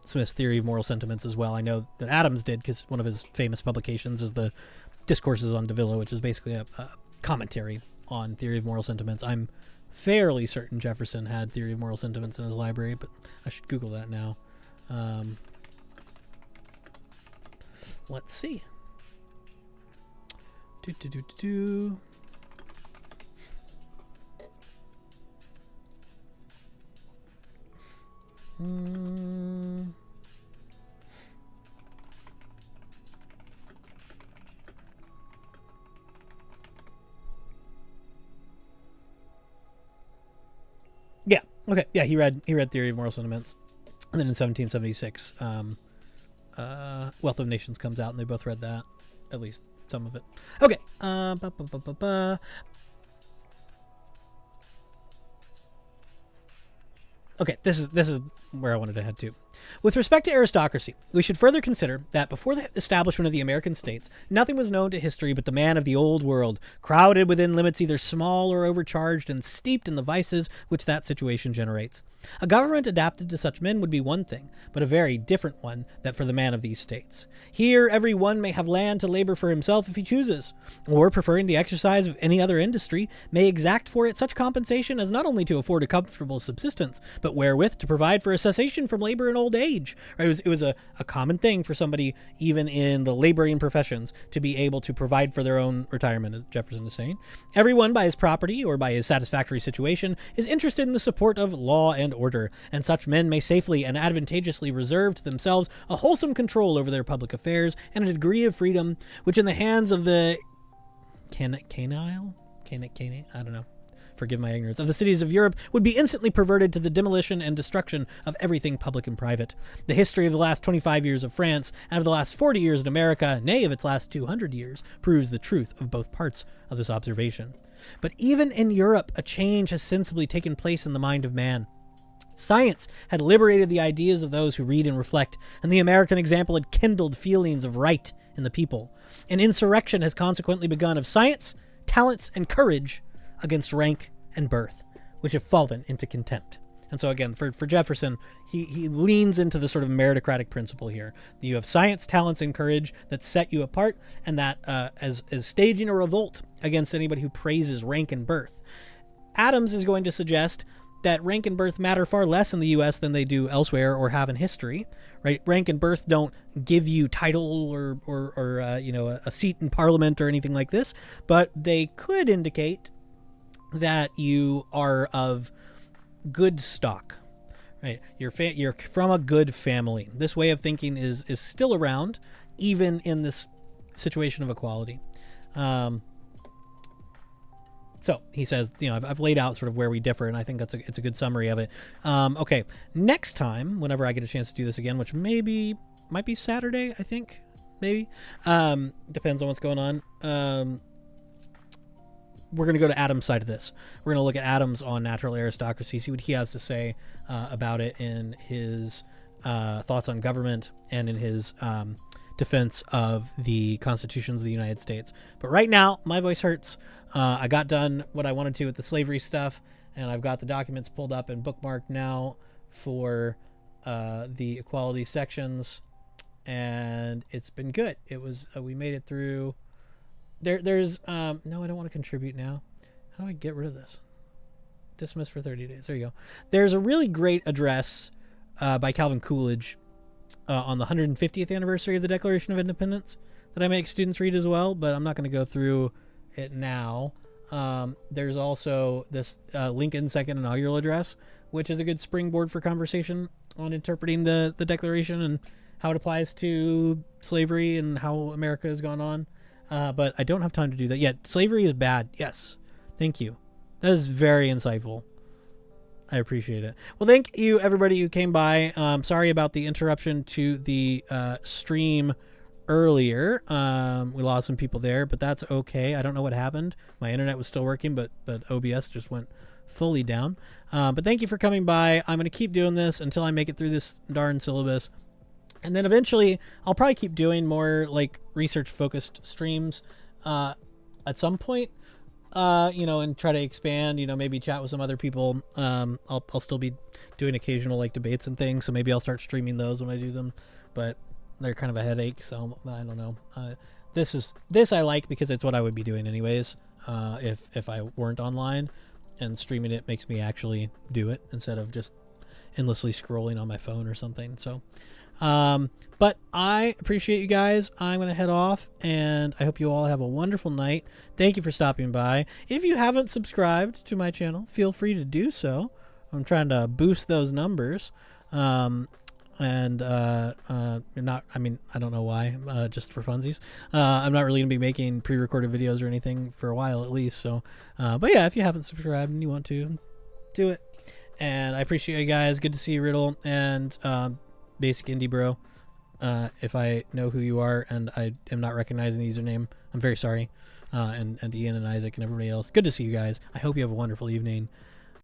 Speaker 2: Smith's Theory of Moral Sentiments as well. I know that Adams did, because one of his famous publications is the Discourses on Davila, which is basically a commentary on Theory of Moral Sentiments. I'm fairly certain Jefferson had Theory of Moral Sentiments in his library, but I should Google that now. Let's see. Yeah. Okay. Yeah, he read Theory of Moral Sentiments, and then in 1776, Wealth of Nations comes out, and they both read that, at least some of it. Okay. Okay, this is where I wanted to head to. With respect to aristocracy, we should further consider that before the establishment of the American states, nothing was known to history but the man of the old world, crowded within limits either small or overcharged and steeped in the vices which that situation generates. A government adapted to such men would be one thing, but a very different one that for the man of these states. Here every one may have land to labor for himself if he chooses, or, preferring the exercise of any other industry, may exact for it such compensation as not only to afford a comfortable subsistence, but wherewith to provide for a cessation from labor in old age. Right? It was a common thing for somebody, even in the laboring professions, to be able to provide for their own retirement, as Jefferson is saying. Everyone, by his property or by his satisfactory situation, is interested in the support of law and order, and such men may safely and advantageously reserve to themselves a wholesome control over their public affairs and a degree of freedom which in the hands of the forgive my ignorance, of the cities of Europe would be instantly perverted to the demolition and destruction of everything public and private. The history of the last 25 years of France and of the last 40 years in America, nay, of its last 200 years, proves the truth of both parts of this observation. But even in Europe, a change has sensibly taken place in the mind of man. Science had liberated the ideas of those who read and reflect, and the American example had kindled feelings of right in the people. An insurrection has consequently begun of science, talents, and courage against rank and birth, which have fallen into contempt. And so again, for Jefferson, he leans into the sort of meritocratic principle here. You have science, talents, and courage that set you apart, and that as staging a revolt against anybody who praises rank and birth. Adams is going to suggest that rank and birth matter far less in the U.S. than they do elsewhere or have in history, right? Rank and birth don't give you title or a seat in Parliament or anything like this, but they could indicate that you are of good stock, right? You're from a good family. This way of thinking is still around, even in this situation of equality. So he says, I've laid out sort of where we differ, and I think it's a good summary of it. Okay, next time, whenever I get a chance to do this again, which might be Saturday, I think, maybe, depends on what's going on. We're going to go to Adam's side of this. We're going to look at Adam's on natural aristocracy, see what he has to say about it in his thoughts on government and in his defense of the constitutions of the United States. But right now, my voice hurts. I got done what I wanted to with the slavery stuff, and I've got the documents pulled up and bookmarked now for the equality sections, and it's been good. It was we made it through. There's no, I don't want to contribute now. How do I get rid of this? Dismiss for 30 days. There you go. There's a really great address by Calvin Coolidge on the 150th anniversary of the Declaration of Independence that I make students read as well, but I'm not going to go through it now. There's also this Lincoln second inaugural address, which is a good springboard for conversation on interpreting the Declaration and how it applies to slavery and how America has gone on. But I don't have time to do that yet. Slavery is bad. Yes. Thank you. That is very insightful. I appreciate it. Well, thank you, everybody who came by. Sorry about the interruption to the stream earlier. We lost some people there, but that's okay. I don't know what happened. My internet was still working, but OBS just went fully down. But thank you for coming by. I'm going to keep doing this until I make it through this darn syllabus. And then eventually I'll probably keep doing more like research focused streams at some point, and try to expand, maybe chat with some other people. I'll still be doing occasional like debates and things. So maybe I'll start streaming those when I do them, but they're kind of a headache. So I don't know. This I like because it's what I would be doing anyways. If I weren't online, and streaming it makes me actually do it instead of just endlessly scrolling on my phone or something. So, but I appreciate you guys. I'm going to head off, and I hope you all have a wonderful night. Thank you for stopping by. If you haven't subscribed to my channel, feel free to do so. I'm trying to boost those numbers. I don't know why, just for funsies. I'm not really going to be making pre-recorded videos or anything for a while at least. So, but yeah, if you haven't subscribed and you want to, do it. And I appreciate you guys. Good to see you, Riddle, and Basic Indie Bro. If I know who you are and I am not recognizing the username, I'm very sorry. And Ian and Isaac and everybody else. Good to see you guys. I hope you have a wonderful evening.